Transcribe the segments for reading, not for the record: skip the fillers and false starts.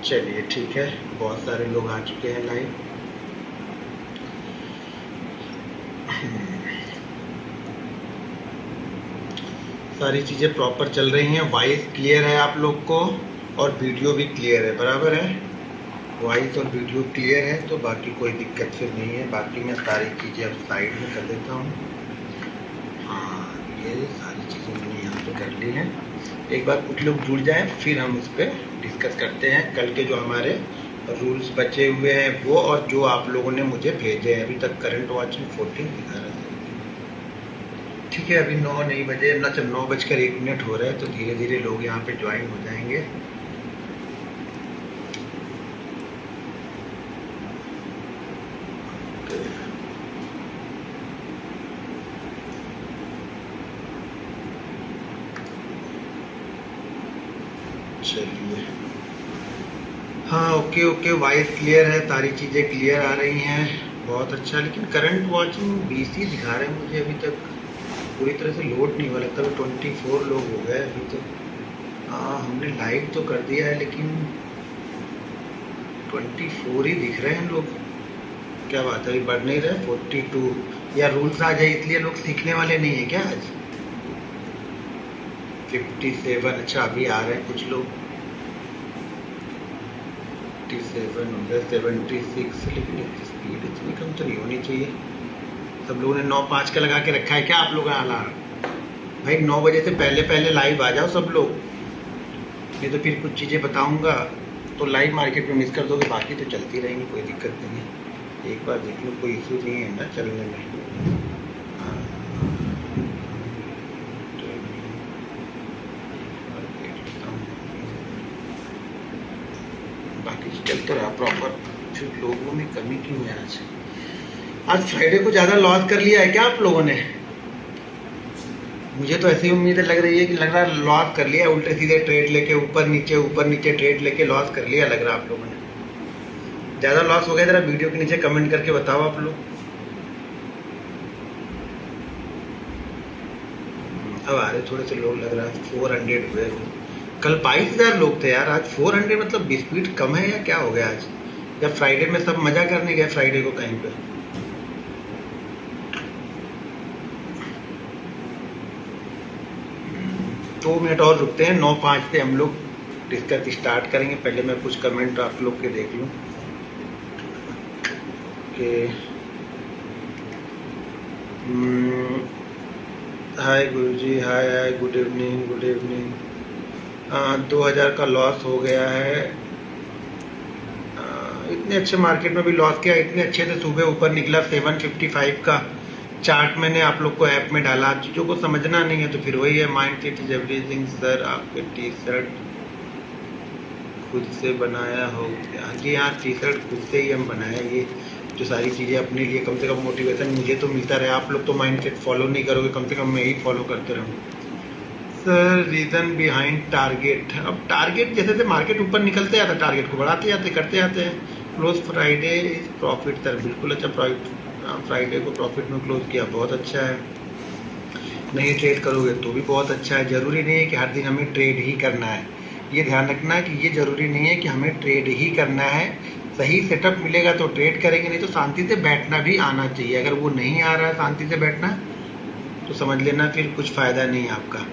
चलिए ठीक है, बहुत सारे लोग आ चुके हैं लाइव। सारी चीज़ें प्रॉपर चल रही हैं, वॉइस क्लियर है आप लोग को और वीडियो भी क्लियर है, बराबर है। वॉइस और वीडियो क्लियर है तो बाकी कोई दिक्कत फिर नहीं है। बाकी मैं सारी चीज़ें अब साइड में कर देता हूँ। हाँ, ये सारी चीज़ें मैंने यहाँ पे कर ली हैं। एक बार कुछ लोग जुड़ जाएं फिर हम इस पर डिस्कस करते हैं। कल के जो हमारे रूल्स बचे हुए हैं वो, और जो आप लोगों ने मुझे भेजे हैं। अभी तक करंट वॉचिंग 14 दिखा रहा है। ठीक है, अभी 9 नहीं बजे ना, चल 9:01 हो रहा है, तो धीरे धीरे लोग यहाँ पे ज्वाइन हो जाएंगे। चलिए, हाँ ओके ओके, वॉइस क्लियर है, सारी चीज़ें क्लियर आ रही हैं, बहुत अच्छा। लेकिन करंट वॉचिंग 20 ही दिखा रहे हैं मुझे, अभी तक पूरी तरह से लोड नहीं हुआ। लगता है 24 लोग हो गए अभी तक। हाँ, हमने लाइव तो कर दिया है लेकिन 24 ही दिख रहे हैं लोग। क्या बात है, अभी बढ़ नहीं रहे 42? या रूल्स आ जाए इसलिए लोग सीखने वाले नहीं है क्या आज? 57, अच्छा अभी आ रहे हैं कुछ लोग। 57 हो गए, 76, लेकिन स्पीड इतनी कम तो नहीं होनी चाहिए। सब लोगों ने 9:05 का लगा के रखा है क्या आप लोगों का अलार्म? भाई 9 बजे से पहले पहले लाइव आ जाओ सब लोग, नहीं तो फिर कुछ चीज़ें बताऊंगा तो लाइव मार्केट में मिस कर दोगे। बाकी तो चलती रहेंगी, कोई दिक्कत नहीं है। एक बार देख लो, कोई इशू नहीं है ना चलने में। बाकी चलते रहा प्रॉपर। फिर लोगों में कमी क्यों है आज? आज फ्राइडे को ज़्यादा लॉस कर लिया है क्या आप लोगों ने? मुझे तो ऐसी उम्मीद लग रही है कि लग रहा है लॉस कर लिया, उल्टे सीधे ट्रेड लेके ऊपर नीचे ट्रेड लेके लॉस कर लिया लग रहा है आप लोगों ने। ज़्यादा लॉस हो गया? जरा वीडियो के नीचे कमेंट करके बताओ आप लोग। अब आ रहे थोड़े से लोग, लग रहा है 400 हुए। कल 22,000 लोग थे यार, आज 400, मतलब स्पीड कम है या क्या हो गया आज? या फ्राइडे में सब मजा करने गए फ्राइडे को कहीं पे? दो मिनट और रुकते हैं, 9:05 से हम लोग डिस्कस स्टार्ट करेंगे। पहले मैं कुछ कमेंट आप लोग के देख लूँ कि हाय गुरुजी, हाय हाय, गुड इवनिंग गुड इवनिंग। 2000 का लॉस हो गया है। इतने अच्छे मार्केट में भी लॉस किया, इतने अच्छे से सुबह ऊपर निकला। 755 का चार्ट मैंने आप लोग को ऐप में डाला। चीज़ों को समझना नहीं है तो फिर वही है, mind set is everything. Sir आपके टी शर्ट खुद से बनाया हो क्या? जी हाँ, टी शर्ट खुद से ही हम बनाए। ये जो सारी चीज़ें अपने लिए, कम से कम मोटिवेशन मुझे तो मिलता रहे। आप लोग तो माइंड सेट फॉलो नहीं करोगे, कम से कम मैं ही फॉलो करते रहूँ। सर रीज़न बिहाइंड टारगेट, अब टारगेट जैसे जैसे मार्केट ऊपर निकलते जाता है टारगेट को बढ़ाते जाते करते जाते हैं। Close Friday is profit sir, बिल्कुल अच्छा फ्राइडे को प्रॉफिट में क्लोज किया, बहुत अच्छा है। नहीं ट्रेड करोगे तो भी बहुत अच्छा है। ज़रूरी नहीं है कि हर दिन हमें ट्रेड ही करना है, ये ध्यान रखना है कि ये ज़रूरी नहीं है कि हमें ट्रेड ही करना है। सही सेटअप मिलेगा तो ट्रेड करेंगे, नहीं तो शांति से बैठना भी आना चाहिए। अगर वो नहीं आ रहा है शांति से बैठना, तो समझ लेना फिर कुछ फ़ायदा नहीं है आपका।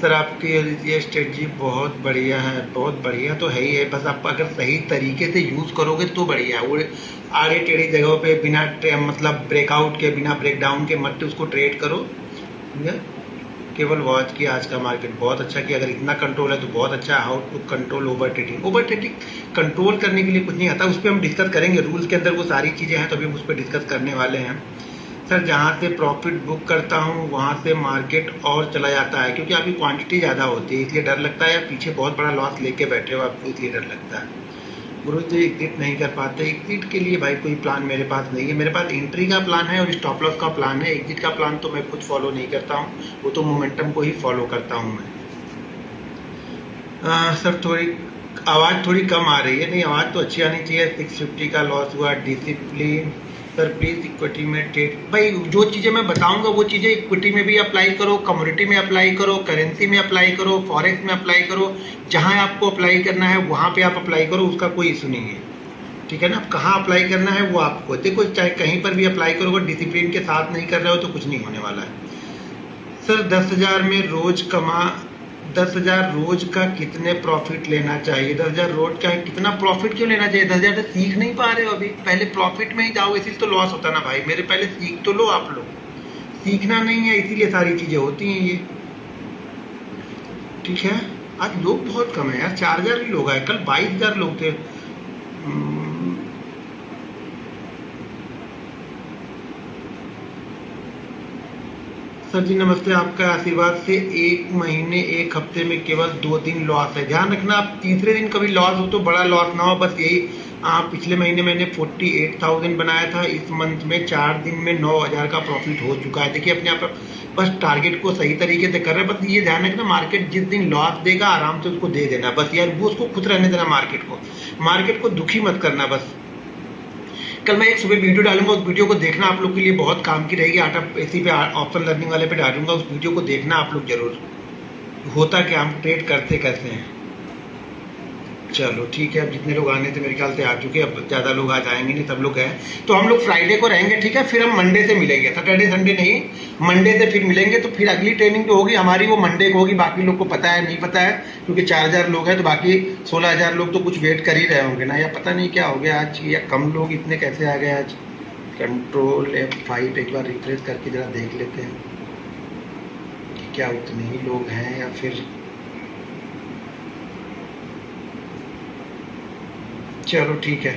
सर आपकी ये स्ट्रेटजी बहुत बढ़िया है। बहुत बढ़िया तो है ही है, बस आप अगर सही तरीके से यूज़ करोगे तो बढ़िया है। वो आड़े टेढ़ी जगहों पे बिना मतलब ब्रेकआउट के, बिना ब्रेकडाउन के मत उसको ट्रेड करो। ठीक है, केवल वॉच की आज का मार्केट बहुत अच्छा किया। अगर इतना कंट्रोल है तो बहुत अच्छा। How to control over trading? Over trading control करने के लिए कुछ नहीं आता, उस पर हम डिस्कस करेंगे। रूल्स के अंदर वो सारी चीज़ें हैं, तो अभी हम उस पर डिस्कस करने वाले हैं। सर जहाँ से प्रॉफिट बुक करता हूँ वहाँ से मार्केट और चला जाता है, क्योंकि आपकी क्वांटिटी ज़्यादा होती है इसलिए डर लगता है, या पीछे बहुत बड़ा लॉस लेके बैठे हो आपको इसलिए डर लगता है। गुरु जी एग्जिट नहीं कर पाते? एग्जिट के लिए भाई कोई प्लान मेरे पास नहीं है। मेरे पास एंट्री का प्लान है और स्टॉप लॉस का प्लान है। एग्जिट का प्लान तो मैं खुद फॉलो नहीं करता हूँ, वो तो मोमेंटम को ही फॉलो करता हूँ मैं। सर थोड़ी आवाज़ थोड़ी कम आ रही है। नहीं, आवाज़ तो अच्छी आनी चाहिए। 650 का लॉस हुआ। डिसिप्लिन सर प्लीज इक्विटी में ट्रेड, भाई जो चीजें मैं बताऊंगा वो चीजें इक्विटी में भी अप्लाई करो, कमोडिटी में अप्लाई करो, करेंसी में अप्लाई करो, फॉरेक्स में अप्लाई करो, जहां आपको अप्लाई करना है वहां पे आप अप्लाई करो, उसका कोई इशू नहीं है, ठीक है ना। अब कहाँ अप्लाई करना है वो आपको देखो, चाहे कहीं पर भी अप्लाई करो, अगर डिसिप्लिन के साथ नहीं कर रहे हो तो कुछ नहीं होने वाला है। सर 10,000 में रोज 10,000 रोज का कितने प्रॉफिट लेना चाहिए? 10,000 रोज का कितना प्रॉफिट क्यों लेना चाहिए? 10,000 तो सीख नहीं पा रहे हो अभी, पहले प्रॉफिट में ही जाओ, इसीलिए तो लॉस होता ना भाई मेरे। पहले सीख तो लो, आप लोग सीखना नहीं है, इसीलिए सारी चीजें होती हैं ये, ठीक है। आज लोग बहुत कम है यार, 4,000 ही लोग आए, कल 22,000 लोग थे। सर जी नमस्ते, आपका आशीर्वाद से एक महीने एक हफ्ते में केवल 2 दिन लॉस है। ध्यान रखना, आप तीसरे दिन कभी लॉस हो तो बड़ा लॉस ना हो, बस यही। पिछले महीने मैंने 48,000 बनाया था, इस मंथ में 4 दिन में 9,000 का प्रॉफिट हो चुका है। देखिए अपने आप बस टारगेट को सही तरीके से कर रहे हैं, बस ये ध्यान रखना मार्केट जिस दिन लॉस देगा आराम से उसको दे देना, बस यार वो उसको खुद रहने देना, मार्केट को दुखी मत करना बस। कल मैं एक सुबह वीडियो डालूंगा, उस वीडियो को देखना, आप लोग के लिए बहुत काम की रहेगी। आटा इसी पे ऑप्शन लर्निंग वाले पे डालूंगा, उस वीडियो को देखना आप लोग जरूर, होता क्या हम ट्रेड करते कैसे हैं। चलो ठीक है, अब जितने लोग आने थे मेरे ख्याल से आ चुके, अब ज्यादा लोग आज आएंगे नहीं, सब लोग हैं तो हम लोग फ्राइडे को रहेंगे, ठीक है। फिर हम मंडे से मिलेंगे, सैटरडे संडे नहीं, मंडे से फिर मिलेंगे। तो फिर अगली ट्रेनिंग जो होगी हमारी वो मंडे को होगी। बाकी लोग को पता है नहीं पता है, क्योंकि 4,000 लोग हैं तो बाकी 16,000 लोग तो कुछ वेट कर ही रहे होंगे ना, या पता नहीं क्या हो गया आज, या कम लोग इतने कैसे आ गए आज। कंट्रोल F5 एक बार रिफ्रेश करके जरा देख लेते हैं कि क्या उतने ही लोग हैं या फिर। चलो ठीक है,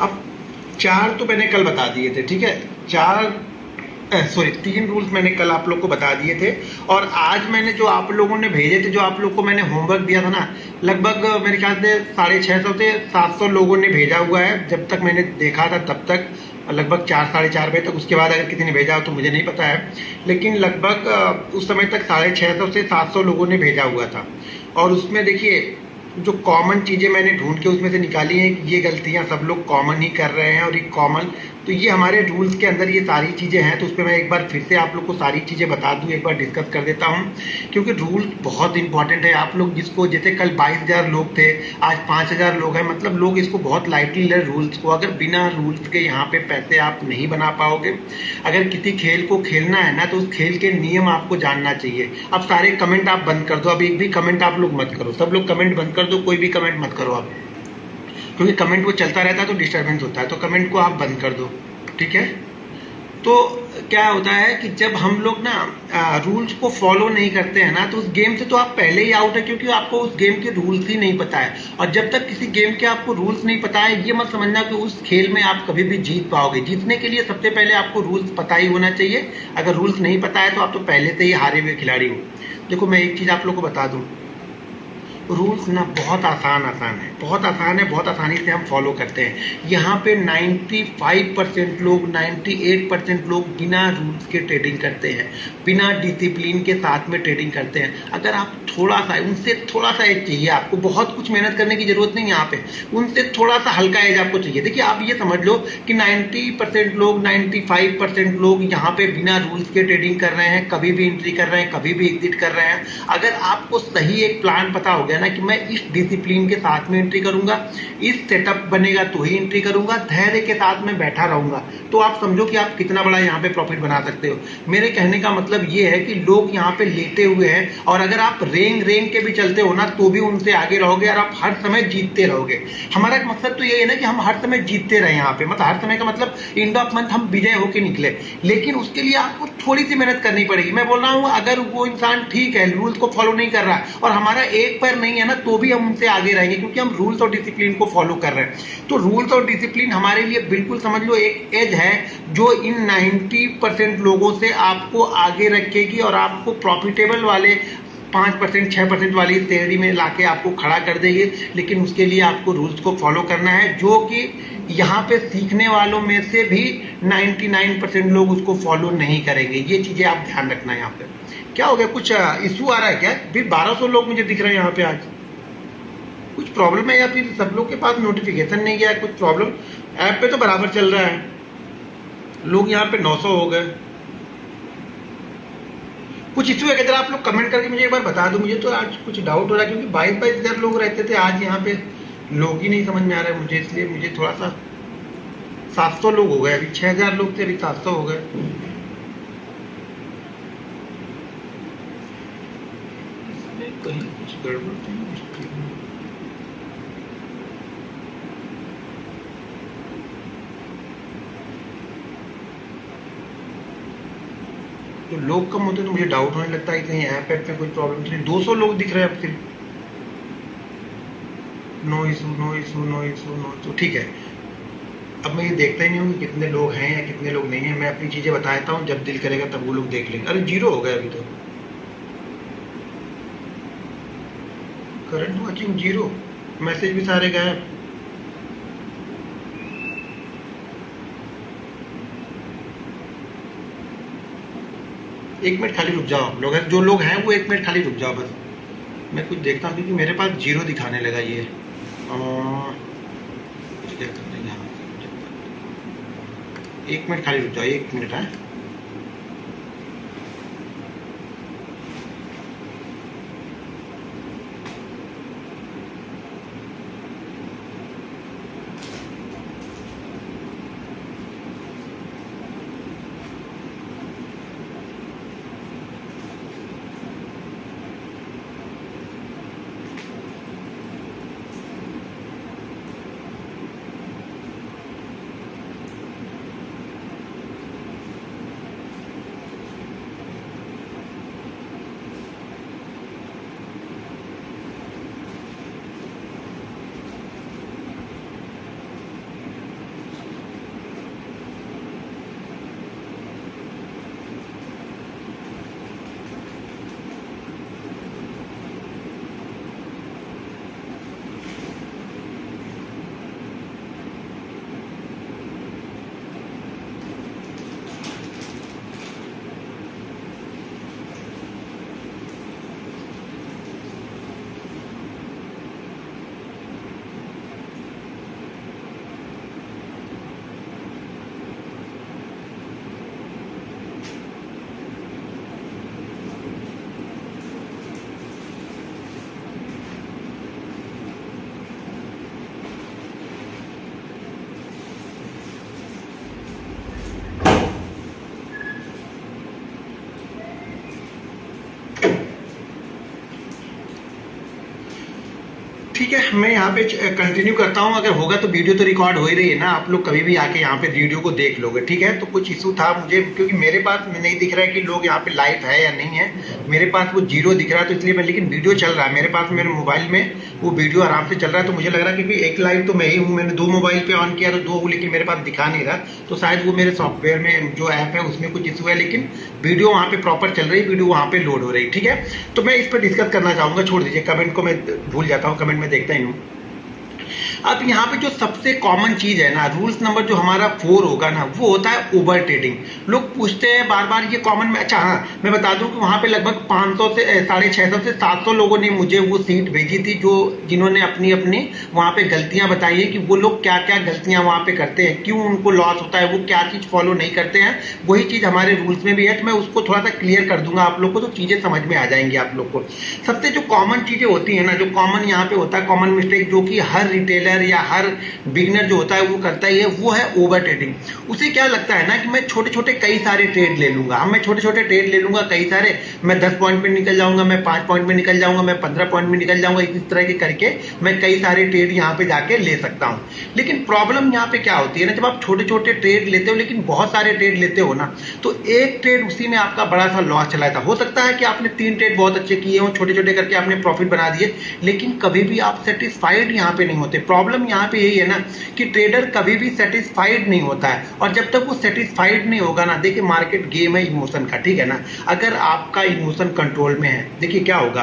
अब 4 तो मैंने कल बता दिए थे, ठीक है। 3 रूल्स मैंने कल आप लोग को बता दिए थे, और आज मैंने जो आप लोगों ने भेजे थे, जो आप लोग को मैंने होमवर्क दिया था ना, लगभग मेरे ख्याल से 650 से 700 लोगों ने भेजा हुआ है। जब तक मैंने देखा था तब तक लगभग 4 साढ़े 4 बजे तक, उसके बाद अगर किसी ने भेजा हो तो मुझे नहीं पता है, लेकिन लगभग उस समय तक 650 से 700 लोगों ने भेजा हुआ था। और उसमें देखिए जो कॉमन चीज़ें मैंने ढूंढ के उसमें से निकाली हैं, ये गलतियां सब लोग कॉमन ही कर रहे हैं, और ये कॉमन तो ये हमारे रूल्स के अंदर ये सारी चीज़ें हैं। तो उस पर मैं एक बार फिर से आप लोग को सारी चीज़ें बता दूं, एक बार डिस्कस कर देता हूं, क्योंकि रूल बहुत इंपॉर्टेंट है। आप लोग जिसको, जैसे कल 22,000 लोग थे, आज 5,000 लोग हैं, मतलब लोग इसको बहुत लाइटली ले रूल्स को। अगर बिना रूल्स के यहाँ पे पैसे आप नहीं बना पाओगे। अगर किसी खेल को खेलना है ना तो उस खेल के नियम आपको जानना चाहिए। अब सारे कमेंट आप बंद कर दो, अब एक भी कमेंट आप लोग मत करो, सब लोग कमेंट बंद कर दो, कोई भी कमेंट मत करो आप, क्योंकि कमेंट वो चलता रहता है तो डिस्टर्बेंस होता है, तो कमेंट को आप बंद कर दो, ठीक है। तो क्या होता है कि जब हम लोग ना रूल्स को फॉलो नहीं करते हैं ना, तो उस गेम से तो आप पहले ही आउट है, क्योंकि आपको उस गेम के रूल्स ही नहीं पता है। और जब तक किसी गेम के आपको रूल्स नहीं पता है, ये मत समझना कि उस खेल में आप कभी भी जीत पाओगे। जीतने के लिए सबसे पहले आपको रूल्स पता ही होना चाहिए। अगर रूल्स नहीं पता है तो आप तो पहले से ही हारे हुए खिलाड़ी हो। देखो मैं एक चीज आप लोग को बता दूं, रूल्स ना बहुत आसान है, बहुत आसान है, बहुत आसानी से हम फॉलो करते हैं। यहाँ पे 95% लोग, 98% लोग बिना रूल्स के ट्रेडिंग करते हैं, बिना डिसिप्लिन के साथ में ट्रेडिंग करते हैं। अगर आप थोड़ा सा उनसे थोड़ा सा एज चाहिए, आपको बहुत कुछ मेहनत करने की जरूरत नहीं है यहाँ पे, उनसे थोड़ा सा हल्का एज आपको चाहिए। देखिए आप ये समझ लो कि 90% लोग, 95% लोग यहाँ पे बिना रूल्स के ट्रेडिंग कर रहे हैं, कभी भी एंट्री कर रहे हैं, कभी भी एग्जिट कर रहे हैं। अगर आपको सही एक प्लान पता हो गया ना कि मैं इस डिसिप्लिन के साथ में एंट्री करूंगा, इस सेटअप बनेगा तो ही एंट्री करूंगा, धैर्य के साथ में बैठा रहूंगा, तो आप समझो कि आप कितना बड़ा यहाँ पे प्रॉफिट बना सकते हो। मेरे कहने का मतलब ये है कि लोग यहाँ पे लेटे हुए हैं, और अगर आप रेंग के भी चलते हो ना तो भी उनसे आगे रहोगे, और आप हर समय जीतते रहोगे। हमारा मकसद तो ये है ना कि हम हर समय जीतते रहे यहाँ पे, मतलब हर समय का मतलब एंड ऑफ मंथ हम विजय होके निकले। लेकिन उसके लिए आपको थोड़ी सी मेहनत करनी पड़ेगी। मैं बोल रहा हूँ अगर वो इंसान ठीक है, रूल्स को फॉलो नहीं कर रहा है और हमारा एक पैर नहीं है ना, तो भी हम उनसे आगे रहेंगे, क्योंकि हम रूल्स और डिसिप्लिन को फॉलो कर रहे हैं। तो रूल्स और डिसिप्लिन हमारे लिए बिल्कुल समझ लो एक एज है जो इन 90% लोगों से आपको आगे रखेगी, और आपको प्रॉफिटेबल वाले 5% 6% वाली श्रेणी में लाके आपको खड़ा कर देगी। लेकिन उसके लिए आपको रूल्स को फॉलो करना है, जो कि यहाँ पे सीखने वालों में से भी 99% लोग उसको फॉलो नहीं करेंगे। ये चीजें आप ध्यान रखना है। यहाँ पे क्या हो गया, कुछ इशू आ रहा है क्या? फिर 1200 लोग मुझे दिख रहे हैं यहाँ पे आज। कुछ प्रॉब्लम है या फिर सब लोग के पास नोटिफिकेशन नहीं गया है, कुछ प्रॉब्लम। ऐप पे तो बराबर चल रहा है, लोग यहाँ पे 900 हो गए। कुछ इशू है अगर आप लोग कमेंट करके मुझे एक बार बता दो। मुझे तो आज कुछ डाउट हो रहा है क्योंकि 22,000 लोग रहते थे, आज यहाँ पे लोग ही नहीं समझ में आ रहा है मुझे, इसलिए मुझे थोड़ा सा 700 लोग हो गए। अभी 6,000 लोग थे, अभी 700 हो गए। इसमें कहीं कुछ गड़बड़ तो नहीं है। तो लोग कम होते तो मुझे डाउट होने लगता है कि कहीं ऐप में कोई प्रॉब्लम तो नहीं। 200 लोग दिख रहे हैं अब सिर्फ। No issue no issue no issue no issue, ठीक है। अब मैं ये देखता ही नहीं हूँ कि कितने लोग हैं या कितने लोग नहीं हैं। मैं अपनी चीजें बता देता हूँ, जब दिल करेगा तब वो लोग देख लेंगे। अरे 0 हो गया अभी तो, करंट वॉचिंग 0, मैसेज भी सारे गायब। एक मिनट खाली रुक जाओ आप लोग, जो लोग हैं वो 1 मिनट खाली रुक जाओ बस। मैं कुछ देखता हूँ क्योंकि मेरे पास 0 दिखाने लगा ये। कुछ क्या करना है यहाँ, 1 मिनट खाली रुक जाओ, 1 मिनट है। ठीक है, मैं यहाँ पे कंटिन्यू करता हूँ। अगर होगा तो वीडियो तो रिकॉर्ड हो ही रही है ना, आप लोग कभी भी आके यहाँ पे वीडियो को देख लोगे, ठीक है। तो कुछ इशू था मुझे, क्योंकि मेरे पास नहीं दिख रहा है कि लोग यहाँ पे लाइव है या नहीं है। मेरे पास वो 0 दिख रहा है, तो इसलिए मैं, लेकिन वीडियो चल रहा है मेरे पास, मेरे मोबाइल में वो वीडियो आराम से चल रहा है। तो मुझे लग रहा है क्योंकि एक लाइव तो मैं ही हूँ, मैंने 2 मोबाइल पे ऑन किया तो 2, लेकिन मेरे पास दिखा नहीं रहा। तो शायद वो मेरे सॉफ्टवेयर में जो ऐप है उसमें कुछ इशू है, लेकिन वीडियो वहाँ पे प्रॉपर चल रही, वीडियो वहाँ पे लोड हो रही, ठीक है। तो मैं इस पर डिस्कस करना चाहूंगा, छोड़ दीजिए कमेंट को, मैं भूल जाता हूँ, कमेंट में देखता ही हूँ। अब यहाँ पे जो सबसे कॉमन चीज है ना, रूल्स नंबर जो हमारा 4 होगा ना, वो होता है ओवर ट्रेडिंग। लोग पूछते हैं बार बार ये कॉमन में। अच्छा हाँ, मैं बता दूं कि वहां पे लगभग 500 से 650 से 700 लोगों ने मुझे वो सीट भेजी थी, जो जिन्होंने अपनी अपनी वहां पे गलतियां बताई है कि वो लोग क्या क्या गलतियां वहां पे करते हैं, क्यों उनको लॉस होता है, वो क्या चीज फॉलो नहीं करते हैं। वही चीज हमारे रूल्स में भी है, तो मैं उसको थोड़ा सा क्लियर कर दूंगा आप लोग को, तो चीजें समझ में आ जाएंगी आप लोग को। सबसे जो कॉमन चीजें होती है ना, जो कॉमन यहाँ पे होता है, कॉमन मिस्टेक जो कि हर रिटेलर या हर बिगिनर जो होता है वो करता ही है, वो है ओवर ट्रेडिंग। उसे क्या लगता है ना कि मैं छोटे छोटे कई सारे ट्रेड ले लूंगा, मैं छोटे छोटे ट्रेड ले लूंगा कई सारे, मैं 10 पॉइंट में निकल जाऊंगा, मैं 5 पॉइंट में निकल जाऊंगा, मैं 15 पॉइंट में निकल जाऊंगा, इस तरह के करके मैं कई सारे ट्रेड यहाँ पे जाके ले सकता हूँ। लेकिन प्रॉब्लम यहाँ पे क्या होती है ना, जब आप छोटे छोटे ट्रेड लेते हो लेकिन बहुत सारे ट्रेड लेते हो ना, तो एक ट्रेड उसी में आपका बड़ा सा लॉस चला जाता। हो सकता है कि आपने 3 ट्रेड बहुत अच्छे किए हो, छोटे छोटे करके आपने प्रॉफिट बना दिए, लेकिन कभी भी आप सेटिस्फाइड यहाँ पे नहीं होते। प्रॉब्लम यहाँ पे यही है ना कि ट्रेडर कभी भी सेटिस्फाइड नहीं होता है, और जब तक वो सेटिस्फाइड नहीं होगा ना, देखिए मार्केट गेम है इमोशन का, ठीक है ना। अगर आपका इमोशन कंट्रोल में है, देखिए क्या होगा,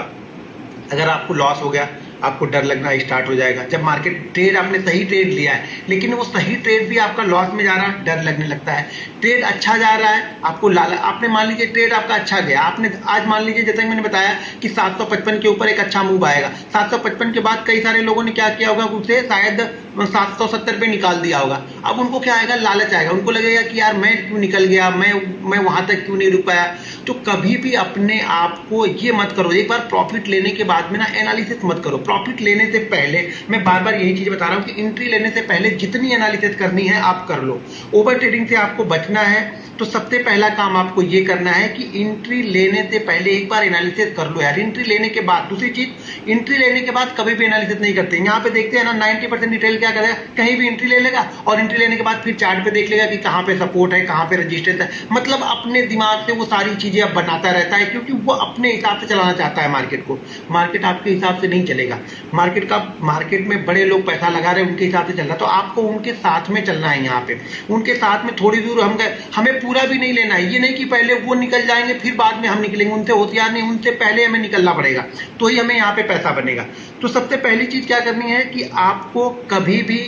अगर आपको लॉस हो गया, आपको डर लगना स्टार्ट हो जाएगा। जब मार्केट ट्रेड आपने सही ट्रेड लिया है लेकिन वो सही ट्रेड भी आपका लॉस में जा रहा है, डर लगने लगता है। ट्रेड अच्छा जा रहा है, आपको आपने मान लीजिए ट्रेड आपका अच्छा गया, आपने आज मान लीजिए जैसे मैंने बताया कि 755 के ऊपर एक अच्छा मूव आएगा, 755 के बाद कई सारे लोगों ने क्या किया होगा, उसे शायद 770 पे निकाल दिया होगा। अब उनको क्या आएगा, लालच आएगा, उनको लगेगा कि यार मैं क्यों निकल गया, मैं वहां तक क्यों नहीं रुक पाया। तो कभी भी अपने आप को ये मत करो, एक बार प्रॉफिट लेने के बाद में ना एनालिसिस मत करो। प्रॉफिट लेने से पहले मैं बार बार यही चीज बता रहा हूं कि एंट्री लेने से पहले जितनी एनालिसिस करनी है आप कर लो। ओवर ट्रेडिंग से आपको बचना है तो सबसे पहला काम आपको ये करना है कि एंट्री लेने से पहले एक बार एनालिसिस कर लो यार। एंट्री लेने के बाद दूसरी चीज, एंट्री लेने के बाद कभी भी एनालिसिस नहीं करते। यहाँ पे देखते हैं ना 90% रिटेल क्या करेगा, कहीं भी एंट्री ले लेगा और एंट्री लेने के बाद फिर चार्ट पे देख लेगा कि कहाँ पे सपोर्ट है, कहाँ पे रेजिस्टेंस है। मतलब अपने दिमाग से वो सारी चीजें अब बनाता रहता है क्योंकि वो अपने हिसाब से चलाना चाहता है मार्केट को। मार्केट आपके हिसाब से नहीं चलेगा। मार्केट में बड़े लोग पैसा लगा रहे हैं, उनके हिसाब से चल रहा है, तो आपको उनके साथ में चलना है। यहाँ पे उनके साथ में थोड़ी दूर हम गए, हमें पूरा भी नहीं लेना है। ये नहीं कि पहले वो निकल जाएंगे फिर बाद में हम निकलेंगे, उनसे होशियार नहीं, उनसे पहले हमें निकलना पड़ेगा तो ही हमें यहाँ पे पैसा बनेगा। तो सबसे पहली चीज क्या करनी है कि आपको कभी भी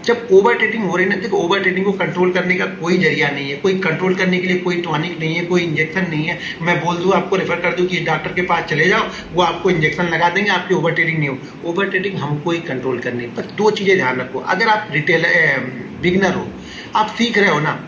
जब ओवर ट्रेडिंग हो रही है ना, देखो ओवर ट्रेडिंग को कंट्रोल करने का कोई जरिया नहीं है, कोई कंट्रोल करने के लिए कोई टॉनिक नहीं है, कोई इंजेक्शन नहीं है। मैं बोल दूं आपको रेफर कर दूं कि डॉक्टर के पास चले जाओ, वो आपको इंजेक्शन लगा देंगे, आपकी ओवर ट्रेडिंग नहीं हो। ओवर ट्रेडिंग हमको ही कंट्रोल करनी है। बस दो चीजें ध्यान रखो, अगर आप बिगनर हो, आप सीख रहे हो ना,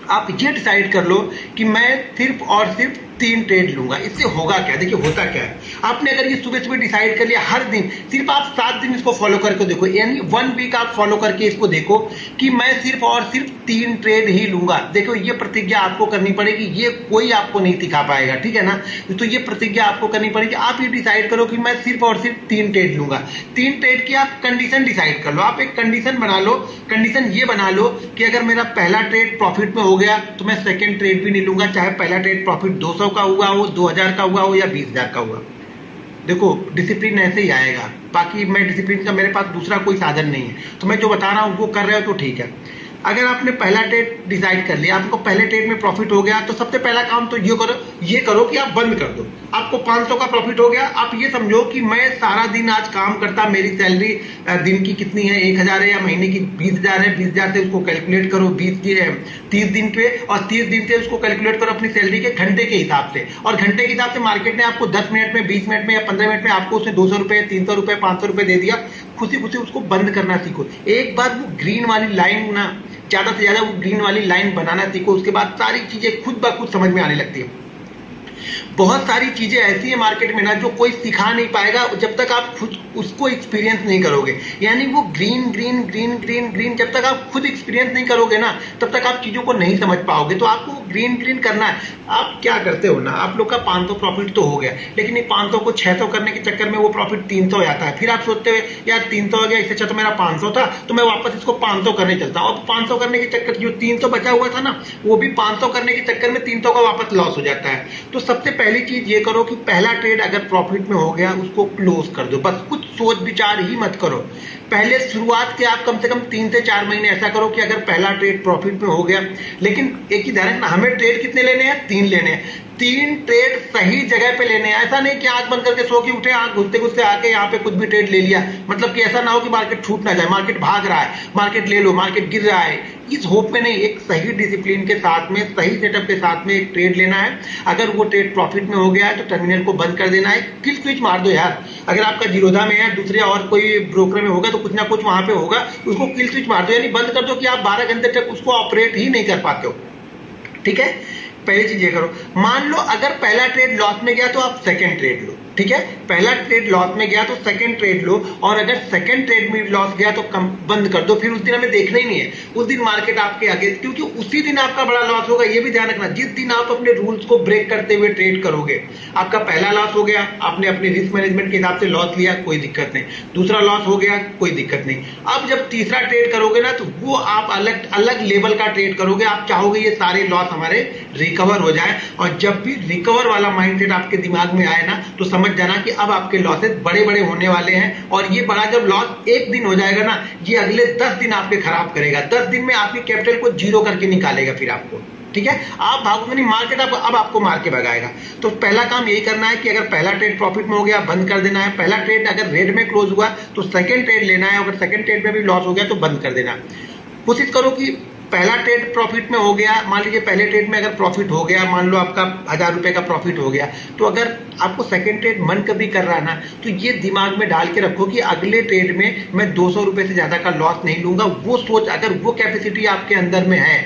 आप ये डिसाइड कर लो कि मैं सिर्फ और सिर्फ 3 ट्रेड लूंगा। इससे होगा क्या, देखिए होता क्या है, आपने अगर ये सुबह सुबह डिसाइड कर लिया, हर दिन सिर्फ आप 7 दिन इसको फॉलो करके देखो, यानी 1 वीक आप फॉलो करके इसको देखो कि मैं सिर्फ और सिर्फ 3 ट्रेड ही लूंगा। देखो ये प्रतिज्ञा आपको करनी पड़ेगी, ये कोई आपको नहीं सिखा पाएगा, ठीक है ना। तो ये प्रतिज्ञा आपको करनी पड़ेगी। आप ये डिसाइड करो कि मैं सिर्फ और सिर्फ 3 ट्रेड लूंगा। 3 ट्रेड की आप कंडीशन डिसाइड कर लो, आप एक कंडीशन बना लो। कंडीशन ये बना लो कि अगर मेरा पहला ट्रेड प्रॉफिट में हो गया तो मैं सेकंड ट्रेड भी नहीं लूंगा, चाहे पहला ट्रेड प्रॉफिट 200 का हुआ हो, 2000 का हुआ हो या 20,000 का हुआ। देखो डिसिप्लिन ऐसे ही आएगा, बाकी मैं डिसिप्लिन का मेरे पास दूसरा कोई साधन नहीं है। तो मैं जो बता रहा हूं वो कर रहे हो तो ठीक है। अगर आपने पहला ट्रेड डिसाइड कर लिया, आपको पहले ट्रेड में प्रॉफिट हो गया, तो सबसे पहला काम तो ये करो कि आप बंद कर दो। आपको 500 का प्रॉफिट हो गया, आप ये समझो कि मैं सारा दिन आज काम करता, मेरी सैलरी दिन की कितनी है, 1000 है या महीने की 20,000 है। 20,000 से उसको कैलकुलेट करो 30 दिन पे, और 30 दिन से उसको कैलकुलेट करो अपनी सैलरी के घंटे के हिसाब से। और घंटे के हिसाब से मार्केट ने आपको 10 मिनट में, 20 मिनट में या 15 मिनट में आपको उसने 200 रुपए, 300 रुपए, 500 रुपए दे दिया। खुशी खुशी उसको बंद करना सीखो। एक बार वो ग्रीन वाली लाइन ना, ज्यादा से ज्यादा वो ग्रीन वाली लाइन बनाना सीखो, उसके बाद सारी चीजें खुद ब खुद समझ में आने लगती है। बहुत सारी चीजें ऐसी है मार्केट में ना जो कोई सिखा नहीं पाएगा जब तक आप खुद उसको एक्सपीरियंस नहीं करोगे। यानी वो green green green green green जब तक आप खुद एक्सपीरियंस नहीं करोगे ना, तब तक आप चीजों को नहीं समझ पाओगे। तो आपको ग्रीन ग्रीन करना है। आप क्या करते हो ना, आप लोग का 500 प्रॉफिट तो हो गया, लेकिन ये 500 को 600 करने के चक्कर में वो प्रॉफिट 300 आता है। फिर आप सोचते हो यार 300 हो गया, इससे अच्छा तो मेरा 500 था, तो मैं वापस इसको 500 करने चलता हूँ। अब 500 करने के चक्कर, जो 300 बचा हुआ था ना, वो भी 500 करने के चक्कर में 300 का वापस लॉस हो जाता है। तो सबसे पहली चीज ये करो कि पहला ट्रेड अगर प्रॉफिट में हो गया उसको क्लोज कर दो। बस कुछ सोच विचार ही मत करो। पहले शुरुआत के आप कम से कम 3 से 4 महीने ऐसा करो कि अगर पहला ट्रेड प्रॉफिट में हो गया, लेकिन एक ही ध्यान रखना, हमें ट्रेड कितने लेने हैं, 3 लेने हैं। 3 ट्रेड सही जगह पे लेने हैं। ऐसा नहीं कि आंख बंद करके सो के उठे, आंख घुसते घुसते आके यहाँ पे कुछ भी ट्रेड ले लिया। मतलब कि ऐसा ना हो कि मार्केट छूट ना जाए, मार्केट भाग रहा है, मार्केट ले लो, मार्केट गिर रहा है, इस होप में नहीं। एक सही डिसिप्लिन के साथ में, सही सेटअप के साथ में एक ट्रेड लेना है। अगर वो ट्रेड प्रॉफिट में हो गया है तो टर्मिनल को बंद कर देना है, किल स्विच मार दो यार। अगर आपका जीरोधा में है, दूसरे और कोई ब्रोकर में होगा तो कुछ ना कुछ वहां पे होगा, उसको किल स्विच मार दो, यानी बंद कर दो कि आप 12 घंटे तक उसको ऑपरेट ही नहीं कर पाते हो। ठीक है, पहली चीज ये करो। मान लो अगर पहला ट्रेड लॉस में गया तो आप सेकंड ट्रेड लो। ठीक है, पहला ट्रेड लॉस में गया तो सेकंड ट्रेड लो, और अगर सेकंड ट्रेड में लॉस गया तो बंद कर दो। फिर उस दिन हमें देखना ही नहीं है, उस दिन मार्केट आपके आगे, क्योंकि उसी दिन आपका बड़ा लॉस होगा। ये भी ध्यान रखना, जिस दिन आप अपने रूल्स को ब्रेक करते हुए ट्रेड करोगे, आपका पहला लॉस हो गया, आपने अपने रिस्क मैनेजमेंट के हिसाब से लॉस लिया, कोई दिक्कत नहीं। दूसरा लॉस हो गया, कोई दिक्कत नहीं। अब जब तीसरा ट्रेड करोगे ना, तो वो आप अलग अलग लेवल का ट्रेड करोगे। आप चाहोगे ये सारे लॉस हमारे रिकवर हो जाए, और जब भी रिकवर वाला माइंडसेट आपके दिमाग में आए ना, तो समझ जाना कि अब आपके लॉसेस बड़े बड़े होने वाले हैं। और ये बड़ा जब लॉस एक दिन हो जाएगा ना, ये अगले 10 दिन आपके खराब करेगा। 10 दिन में आपकी कैपिटल को जीरो करके निकालेगा फिर आपको। ठीक है। आप भागोगे नहीं, मार्केट अब आपको मार के भगाएगा। तो पहला काम यही करना है कि अगर पहला ट्रेड प्रॉफिट में हो गया बंद कर देना है। पहला ट्रेड अगर रेड में क्लोज हुआ तो सेकंड ट्रेड लेना है, अगर सेकंड ट्रेड में भी लॉस हो गया तो बंद कर देना। कोशिश करो कि पहला ट्रेड प्रॉफिट में हो गया, मान लीजिए पहले ट्रेड में अगर प्रॉफिट हो गया, मान लो आपका 1000 रुपए का प्रॉफिट हो गया, तो अगर आपको सेकंड ट्रेड मन कभी कर रहा है ना, तो ये दिमाग में डाल के रखो कि अगले ट्रेड में मैं 200 रुपए से ज्यादा का लॉस नहीं लूंगा। वो सोच, अगर वो कैपेसिटी आपके अंदर में है,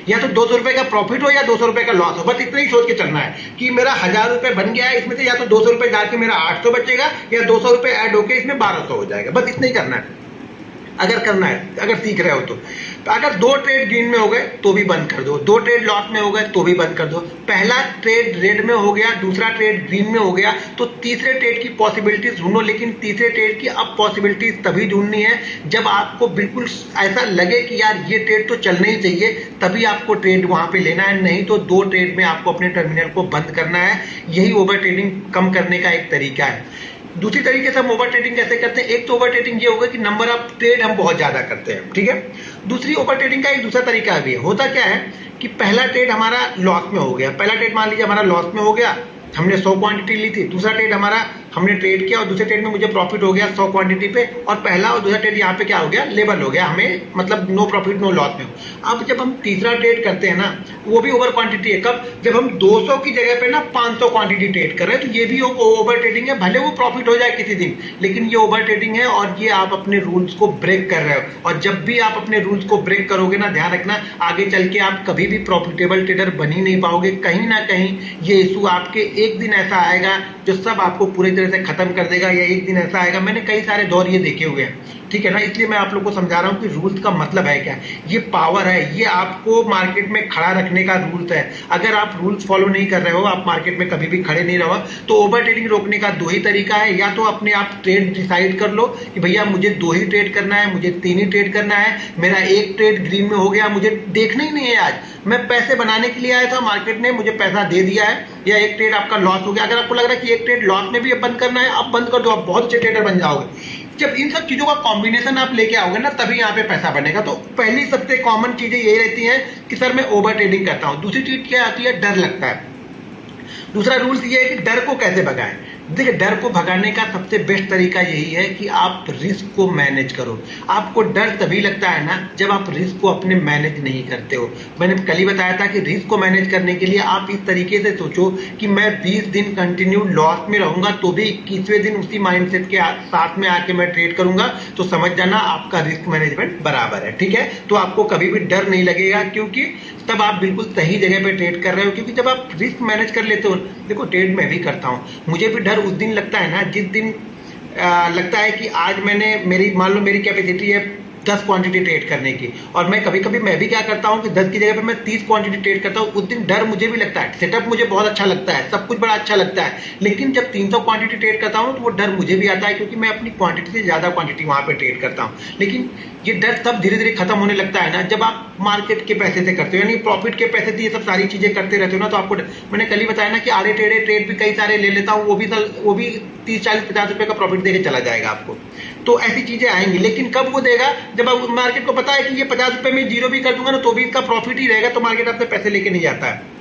या तो 200 रुपए का प्रॉफिट हो या 200 रुपए का लॉस हो, बस इतना ही सोच के चलना है कि मेरा 1000 रुपए बन गया है, इसमें से या तो 200 रुपए जाके मेरा 800 बचेगा या 200 रुपए ऐड होके इसमें 1200 हो जाएगा। बस इतना ही करना है अगर करना है, अगर सीख रहे हो तो। अगर 2 ट्रेड ग्रीन में हो गए तो भी बंद कर दो, 2 ट्रेड लॉस में हो गए तो भी बंद कर दो। पहला ट्रेड रेड में हो गया, दूसरा ट्रेड ग्रीन में हो गया, तो तीसरे ट्रेड की पॉसिबिलिटीज ढूंढो। लेकिन तीसरे ट्रेड की अब पॉसिबिलिटीज तभी ढूंढनी है जब आपको बिल्कुल ऐसा लगे कि यार ये ट्रेड तो चलना ही चाहिए, तभी आपको ट्रेड वहां पे लेना है। नहीं तो 2 ट्रेड में आपको अपने टर्मिनल को बंद करना है। यही ओवर ट्रेडिंग कम करने का एक तरीका है। दूसरी तरीके से हम ओवर ट्रेडिंग कैसे करते हैं, एक तो ओवर ट्रेडिंग ये होगा कि नंबर ऑफ ट्रेड हम बहुत ज्यादा करते हैं, ठीक है। दूसरी ओवर ट्रेडिंग का एक दूसरा तरीका भी है। होता क्या है कि पहला ट्रेड हमारा लॉस में हो गया, पहला ट्रेड मान लीजिए हमारा लॉस में हो गया, हमने 100 क्वांटिटी ली थी। दूसरा ट्रेड हमारा हमने ट्रेड किया और दूसरे ट्रेड में मुझे प्रॉफिट हो गया 100 क्वांटिटी पे, और पहला और दूसरा ट्रेड यहाँ पे क्या हो गया, लेवल हो गया, हमें मतलब नो प्रॉफिट नो लॉस में हो। अब जब हम तीसरा ट्रेड करते हैं ना, वो भी ओवर क्वांटिटी है, कब, जब हम 200 की जगह पे ना 500 क्वांटिटी ट्रेड कर रहे हैं, तो ये भी ओवर ट्रेडिंग है। भले वो प्रॉफिट हो जाए किसी दिन, लेकिन ये ओवर ट्रेडिंग है और ये आप अपने रूल्स को ब्रेक कर रहे हो। और जब भी आप अपने रूल्स को ब्रेक करोगे ना, ध्यान रखना आगे चल के आप कभी भी प्रॉफिटेबल ट्रेडर बन ही नहीं पाओगे। कहीं ना कहीं ये इशू आपके एक दिन ऐसा आएगा जो सब आपको पूरी तरह से खत्म कर देगा, या एक दिन ऐसा आएगा। मैंने कई सारे दौर ये देखे हुए हैं, ठीक है ना। इसलिए मैं आप लोग को समझा रहा हूं कि रूल्स का मतलब है क्या, ये पावर है, ये आपको मार्केट में खड़ा रखने का रूल्स है। अगर आप रूल्स फॉलो नहीं कर रहे हो, आप मार्केट में कभी भी खड़े नहीं रहो। तो ओवर ट्रेडिंग रोकने का 2 ही तरीका है, या तो अपने आप ट्रेड डिसाइड कर लो कि भैया मुझे 2 ही ट्रेड करना है, मुझे 3 ही ट्रेड करना है, मेरा एक ट्रेड ग्रीन में हो गया, मुझे देखना ही नहीं है। आज मैं पैसे बनाने के लिए आया था, मार्केट ने मुझे पैसा दे दिया है, या एक ट्रेड आपका लॉस हो गया। अगर आपको लग रहा है कि एक ट्रेड लॉस में भी अब बंद करना है, अब बंद कर दो, आप बहुत अच्छे ट्रेडर बन जाओगे। जब इन सब चीजों का कॉम्बिनेशन आप लेके आओगे ना, तभी यहाँ पे पैसा बनेगा। तो पहली सबसे कॉमन चीजें यही रहती हैं कि सर मैं ओवर ट्रेडिंग करता हूं। दूसरी चीज क्या आती है, डर लगता है। दूसरा रूल्स ये है कि डर को कैसे भगाएं। देखिए, डर को भगाने का सबसे बेस्ट तरीका यही है कि आप रिस्क को मैनेज करो। आपको डर तभी लगता है ना जब आप रिस्क को अपने मैनेज नहीं करते हो। मैंने कल ही बताया था कि रिस्क को मैनेज करने के लिए आप इस तरीके से सोचो कि मैं 20 दिन कंटिन्यू लॉस में रहूंगा तो भी 21वें दिन उसी माइंडसेट के साथ में आके मैं ट्रेड करूंगा, तो समझ जाना आपका रिस्क मैनेजमेंट बराबर है, ठीक है। तो आपको कभी भी डर नहीं लगेगा, क्योंकि तब आप बिल्कुल सही जगह पे ट्रेड कर रहे हो। क्योंकि जब आप रिस्क मैनेज कर लेते हो, देखो ट्रेड मैं भी करता हूं, मुझे भी डर उस दिन लगता है ना जिस दिन लगता है कि आज मेरी मान लो मेरी कैपेसिटी है 10 क्वांटिटी ट्रेड करने की, और मैं कभी कभी मैं भी क्या करता हूं कि 10 की जगह पे मैं 30 क्वांटिटी ट्रेड करता हूं। उस दिन डर मुझे भी लगता है, सेटअप मुझे बहुत अच्छा लगता है, सब कुछ बड़ा अच्छा लगता है, लेकिन जब 300 क्वांटिटी ट्रेड करता हूं तो वो डर मुझे भी आता है, क्योंकि मैं अपनी क्वांटिटी से ज्यादा क्वांटिटी वहां पे ट्रेड करता हूं। लेकिन ये डर तब धीरे धीरे खत्म होने लगता है ना जब आप मार्केट के पैसे से करते हो, यानी प्रॉफिट के पैसे से ये सब सारी चीजें करते रहते हो ना, तो आपको मैंने कल ही बताया ना कि आड़े टेढ़े ट्रेड भी कई सारे ले लेता हूं, वो भी 30, 40, 50 रुपए का प्रॉफिट देके चला जाएगा आपको। तो ऐसी चीजें आएंगी, लेकिन कब वो देगा, जब आप मार्केट को पता है कि ये 50 रुपए में जीरो भी कर दूंगा ना तो भी इसका प्रॉफिट ही रहेगा, तो मार्केट आपसे पैसे लेके नहीं जाता है।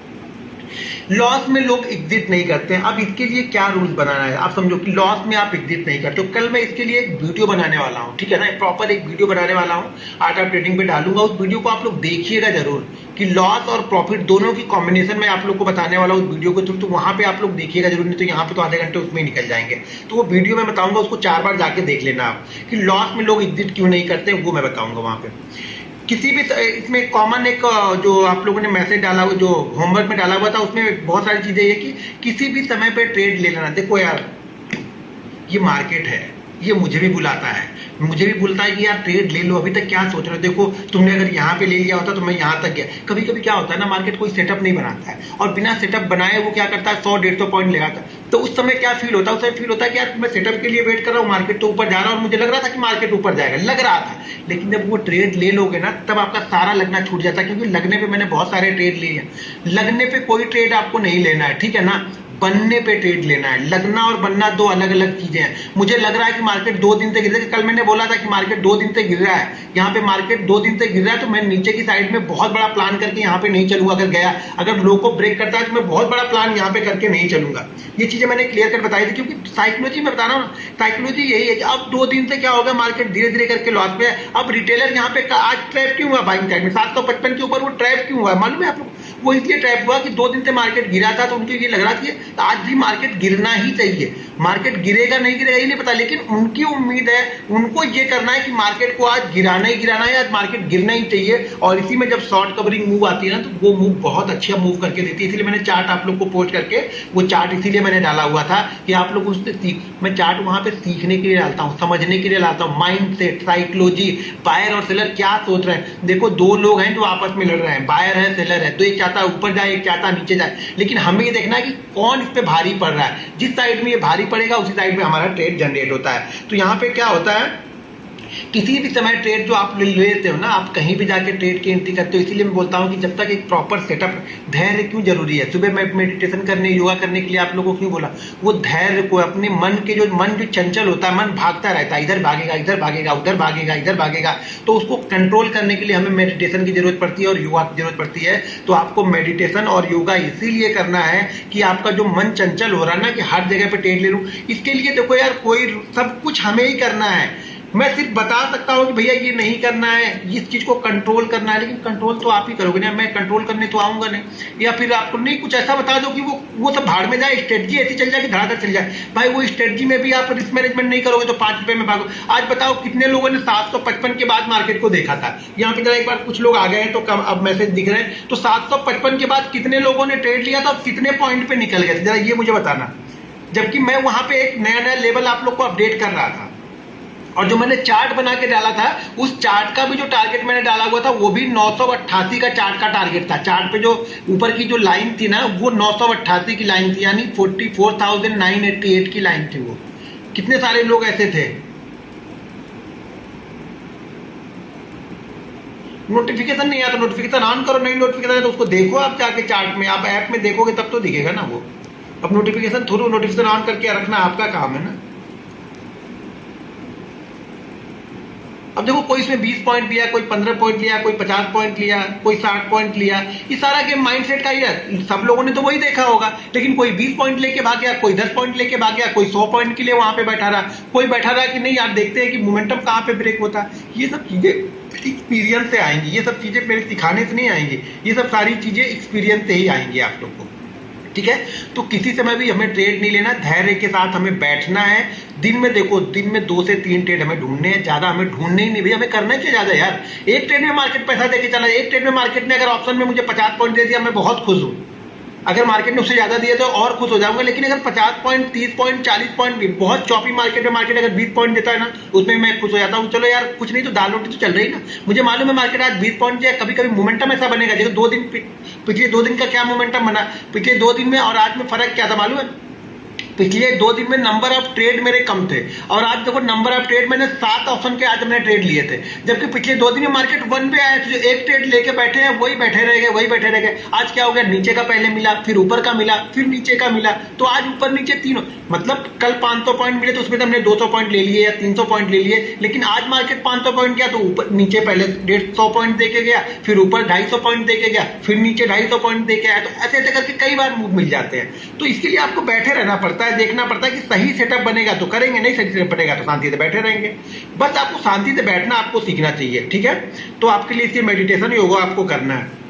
लॉस में लोग एग्जिट नहीं करते हैं। अब इसके लिए क्या रूल्स बनाना है, आप समझो कि लॉस में आप एग्जिट नहीं करते हो। कल मैं इसके लिए एक वीडियो बनाने वाला हूं, ठीक है ना, प्रॉपर एक वीडियो बनाने वाला हूं, आर्ट ऑफ ट्रेडिंग पे डालूंगा। उस वीडियो को आप लोग देखिएगा जरूर कि लॉस और प्रॉफिट दोनों की कॉम्बिनेशन में आप लोग को बताने वाला हूं उस वीडियो को थ्रू, तो वहां पे आप लोग देखिएगा जरूर, नहीं तो यहाँ पे तो आधे घंटे उसमें निकल जाएंगे। तो वो वीडियो मैं बताऊंगा, उसको 4 बार जाके देख लेना आप, कि लॉस में लोग एग्जिट क्यों नहीं करते, वो मैं बताऊंगा वहां पे। किसी भी इसमें कॉमन एक जो आप लोगों ने मैसेज डाला, जो होमवर्क में डाला हुआ था, उसमें बहुत सारी चीजें ये कि किसी भी समय पे ट्रेड ले लेना। देखो यार, ये मार्केट है, ये मुझे भी बुलाता है, मुझे भी बोलता है कि यार ट्रेड ले लो, अभी तक क्या सोच रहे हो, देखो तुमने अगर यहाँ पे ले लिया होता तो मैं यहाँ तक गया। कभी कभी क्या होता है ना, मार्केट कोई सेटअप नहीं बनाता है, और बिना सेटअप बनाए वो क्या करता है 100-150 पॉइंट ले आता है। तो उस समय क्या फील होता है, उस समय फील होता है कि यार मैं सेटअप के लिए वेट कर रहा हूँ, मार्केट तो ऊपर जा रहा है, और मुझे लग रहा था कि मार्केट ऊपर जाएगा, लग रहा था। लेकिन जब वो ट्रेड ले लोगे ना, तब आपका सारा लगना छूट जाता है, क्योंकि लगने पे मैंने बहुत सारे ट्रेड लिए हैं। लगने पे कोई ट्रेड आपको नहीं लेना है, ठीक है ना। बनने पे ट्रेड लेना है। लगना और बनना दो अलग अलग चीजें हैं। मुझे लग रहा है कि मार्केट 2 दिन से गिर रहा है, कल मैंने बोला था कि मार्केट 2 दिन से गिर रहा है, यहाँ पे मार्केट 2 दिन से गिर रहा है, तो मैं नीचे की साइड में बहुत बड़ा प्लान करके यहाँ पे नहीं चलूंगा। अगर गया, अगर लो को ब्रेक करता है तो मैं बहुत बड़ा प्लान यहाँ पे करके नहीं चलूंगा। ये चीजें मैंने क्लियर कर बताई थी, क्योंकि साइकोलॉजी में बता रहा हूँ, साइकोलॉजी यही है कि अब 2 दिन से क्या होगा, मार्केट धीरे धीरे करके लॉस पे है। अब रिटेलर यहाँ पे आज ट्रैप क्यों हुआ बाइंग साइड में 755 के ऊपर, वो ट्रैप क्यों हुआ मालूम है आप लोग? वो इसलिए ट्रैप हुआ कि 2 दिन से मार्केट गिरा था, तो उनको ये लग रहा था कि आज भी मार्केट गिरना ही चाहिए। मार्केट गिरेगा नहीं गिरेगा ये नहीं पता, लेकिन उनकी उम्मीद है, उनको ये करना है कि मार्केट को आज गिराना ही गिराना है, आज मार्केट गिरना ही चाहिए। और इसी में जब शॉर्ट कवरिंग मूव आती है ना, तो वो मूव बहुत अच्छा मूव करके देती है। इसलिए मैंने चार्ट आप लोग को पोस्ट करके वो चार्ट इसीलिए मैंने डाला हुआ था कि आप लोग उससे मैं चार्ट वहां पे सीखने के लिए डालता हूँ, समझने के लिए डालता हूँ। माइंड सेट, साइकोलॉजी, बायर और सेलर क्या सोच रहे हैं। देखो 2 लोग हैं जो आपस में लड़ रहे हैं, बायर है सेलर है, तो एक चाहता है ऊपर जाए, एक चाहता नीचे जाए, लेकिन हमें ये देखना है कि कौन इस पे भारी पड़ रहा है। जिस साइड में ये भारी पड़ेगा उसी साइड में हमारा ट्रेड जनरेट होता है। तो यहाँ पे क्या होता है, किसी भी समय ट्रेड जो आप लेते हो ना, आप कहीं भी जाके ट्रेड की एंट्री करते हो। इसीलिए मैं बोलता हूँ कि जब तक एक प्रॉपर सेटअप, धैर्य क्यों जरूरी है। सुबह मैं मेडिटेशन करने, योगा करने के लिए आप लोगों को क्यों बोला, वो धैर्य को, अपने मन जो चंचल होता है, मन भागता रहता है, इधर भागेगा, इधर भागेगा, उधर भागेगा, इधर भागेगा, तो उसको कंट्रोल करने के लिए हमें मेडिटेशन की जरूरत पड़ती है और योगा की जरूरत पड़ती है। तो आपको मेडिटेशन और योगा इसीलिए करना है कि आपका जो मन चंचल हो रहा है ना, कि हर जगह पे ट्रेड ले लूं, इसके लिए देखो यार, कोई सब कुछ हमें ही करना है। मैं सिर्फ बता सकता हूं कि भैया ये नहीं करना है, इस चीज को कंट्रोल करना है, लेकिन कंट्रोल तो आप ही करोगे ना, मैं कंट्रोल करने तो आऊंगा नहीं। या फिर आपको नहीं कुछ ऐसा बता दो कि वो सब भाड़ में जाए, स्ट्रेटजी ऐसी चल जाए कि धड़ाधड़ चल जाए। भाई वो स्ट्रेटजी में भी आप रिस्क मैनेजमेंट नहीं करोगे तो 5 रुपए में भागो। आज बताओ कितने लोगों ने 755 के बाद मार्केट को देखा था। यहाँ पे जरा एक बार कुछ लोग आ गए हैं तो कम अब मैसेज दिख रहे हैं, तो 755 के बाद कितने लोगों ने ट्रेड लिया था और कितने पॉइंट पे निकल गए थे, जरा ये मुझे बताना। जबकि मैं वहां पे एक नया नया लेवल आप लोग को अपडेट कर रहा था, और जो मैंने चार्ट बना के डाला था, उस चार्ट का भी जो टारगेट मैंने डाला हुआ था वो भी 988 का चार्ट का टारगेट था। चार्ट पे जो ऊपर की जो लाइन थी ना, वो 988 की लाइन थी, यानी 44,988 की लाइन थी। वो कितने सारे लोग ऐसे थे। नोटिफिकेशन नहीं आया तो नोटिफिकेशन ऑन करो, नहीं नोटिफिकेशन है तो उसको देखो आप जाके चार्ट में, आप ऐप में देखोगे तब तो दिखेगा ना वो। अब नोटिफिकेशन थ्रू नोटिफिकेशन ऑन करके रखना आपका काम है ना। अब देखो कोई इसमें 20 पॉइंट लिया, कोई 15 पॉइंट लिया, कोई 50 पॉइंट लिया, कोई 60 पॉइंट लिया, ये सारा गेम माइंडसेट का ही है। सब लोगों ने तो वही देखा होगा, लेकिन कोई 20 पॉइंट लेके भाग गया, कोई 10 पॉइंट लेके भाग गया, कोई 100 पॉइंट के लिए वहां पे बैठा रहा, कोई बैठा रहा कि नहीं यार देखते हैं कि मोमेंटम कहां पे ब्रेक होता है। ये सब चीजें एक्सपीरियंस से आएंगी, ये सब चीजें मेरे सिखाने से नहीं आएंगी, ये सब सारी चीजें एक्सपीरियंस से ही आएंगी आप लोग को। ठीक है, तो किसी समय भी हमें ट्रेड नहीं लेना, धैर्य के साथ हमें बैठना है। दिन में देखो, दिन में 2 से 3 ट्रेड हमें ढूंढने हैं, ज्यादा हमें ढूंढने ही नहीं भैया, हमें करना क्या ज्यादा यार। एक ट्रेड में मार्केट पैसा देके चला, एक ट्रेड में मार्केट ने अगर ऑप्शन में मुझे 50 पॉइंट दे दिया, मैं बहुत खुश हूं। अगर मार्केट ने उससे ज्यादा दिया तो और खुश हो जाऊंगा, लेकिन अगर 50 पॉइंट, 30 पॉइंट, 40 पॉइंट, बहुत चौपी मार्केट में मार्केट अगर 20 पॉइंट देता है ना, उसमें मैं खुश हो जाता हूँ। चलो यार कुछ नहीं तो दाल रोटी तो चल रही ना। मुझे मालूम है मार्केट आज 20 पॉइंट या कभी कभी मोमेंटम ऐसा बनेगा। जैसे 2 दिन पिछले 2 दिन का क्या मोमेंटम बना, पिछले 2 दिन में और आज में फर्क क्या था मालूम है। पिछले 2 दिन में नंबर ऑफ ट्रेड मेरे कम थे, और आज देखो नंबर ऑफ ट्रेड मैंने 7 ऑप्शन के आज मैंने ट्रेड लिए थे। जबकि पिछले 2 दिन में मार्केट 1 पे आया, तो जो एक ट्रेड लेके बैठे हैं वही बैठे रह गए, वही बैठे रह गए। आज क्या हो गया, नीचे का पहले मिला, फिर ऊपर का मिला, फिर नीचे का मिला, तो आज ऊपर नीचे तीनों, मतलब कल 500 पॉइंट मिले तो उसमें हमने 200 पॉइंट ले लिए या 300 पॉइंट ले लिए, लेकिन आज मार्केट 500 पॉइंट गया तो ऊपर नीचे पहले 150 पॉइंट देके गया, फिर ऊपर 250 पॉइंट देके गया, फिर नीचे 250 पॉइंट देके आया। तो ऐसे ऐसे करके कई बार मूव मिल जाते हैं। तो इसके लिए आपको बैठे रहना पड़ता है, देखना पड़ता है कि सही सेटअप बनेगा तो करेंगे, नहीं सही सेटअप बनेगा तो शांति से बैठे रहेंगे। बस आपको शांति से बैठना आपको सीखना चाहिए। ठीक है, तो आपके लिए इसलिए मेडिटेशन योगा आपको करना है।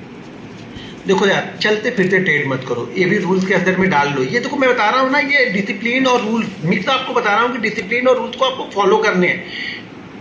देखो यार, चलते फिरते ट्रेड मत करो, ये भी रूल्स के अंदर में डाल लो। ये देखो मैं बता रहा हूं ना, ये डिसिप्लिन और रूल्स मिक्स आपको बता रहा हूं कि डिसिप्लिन और रूल्स को आपको फॉलो करने हैं।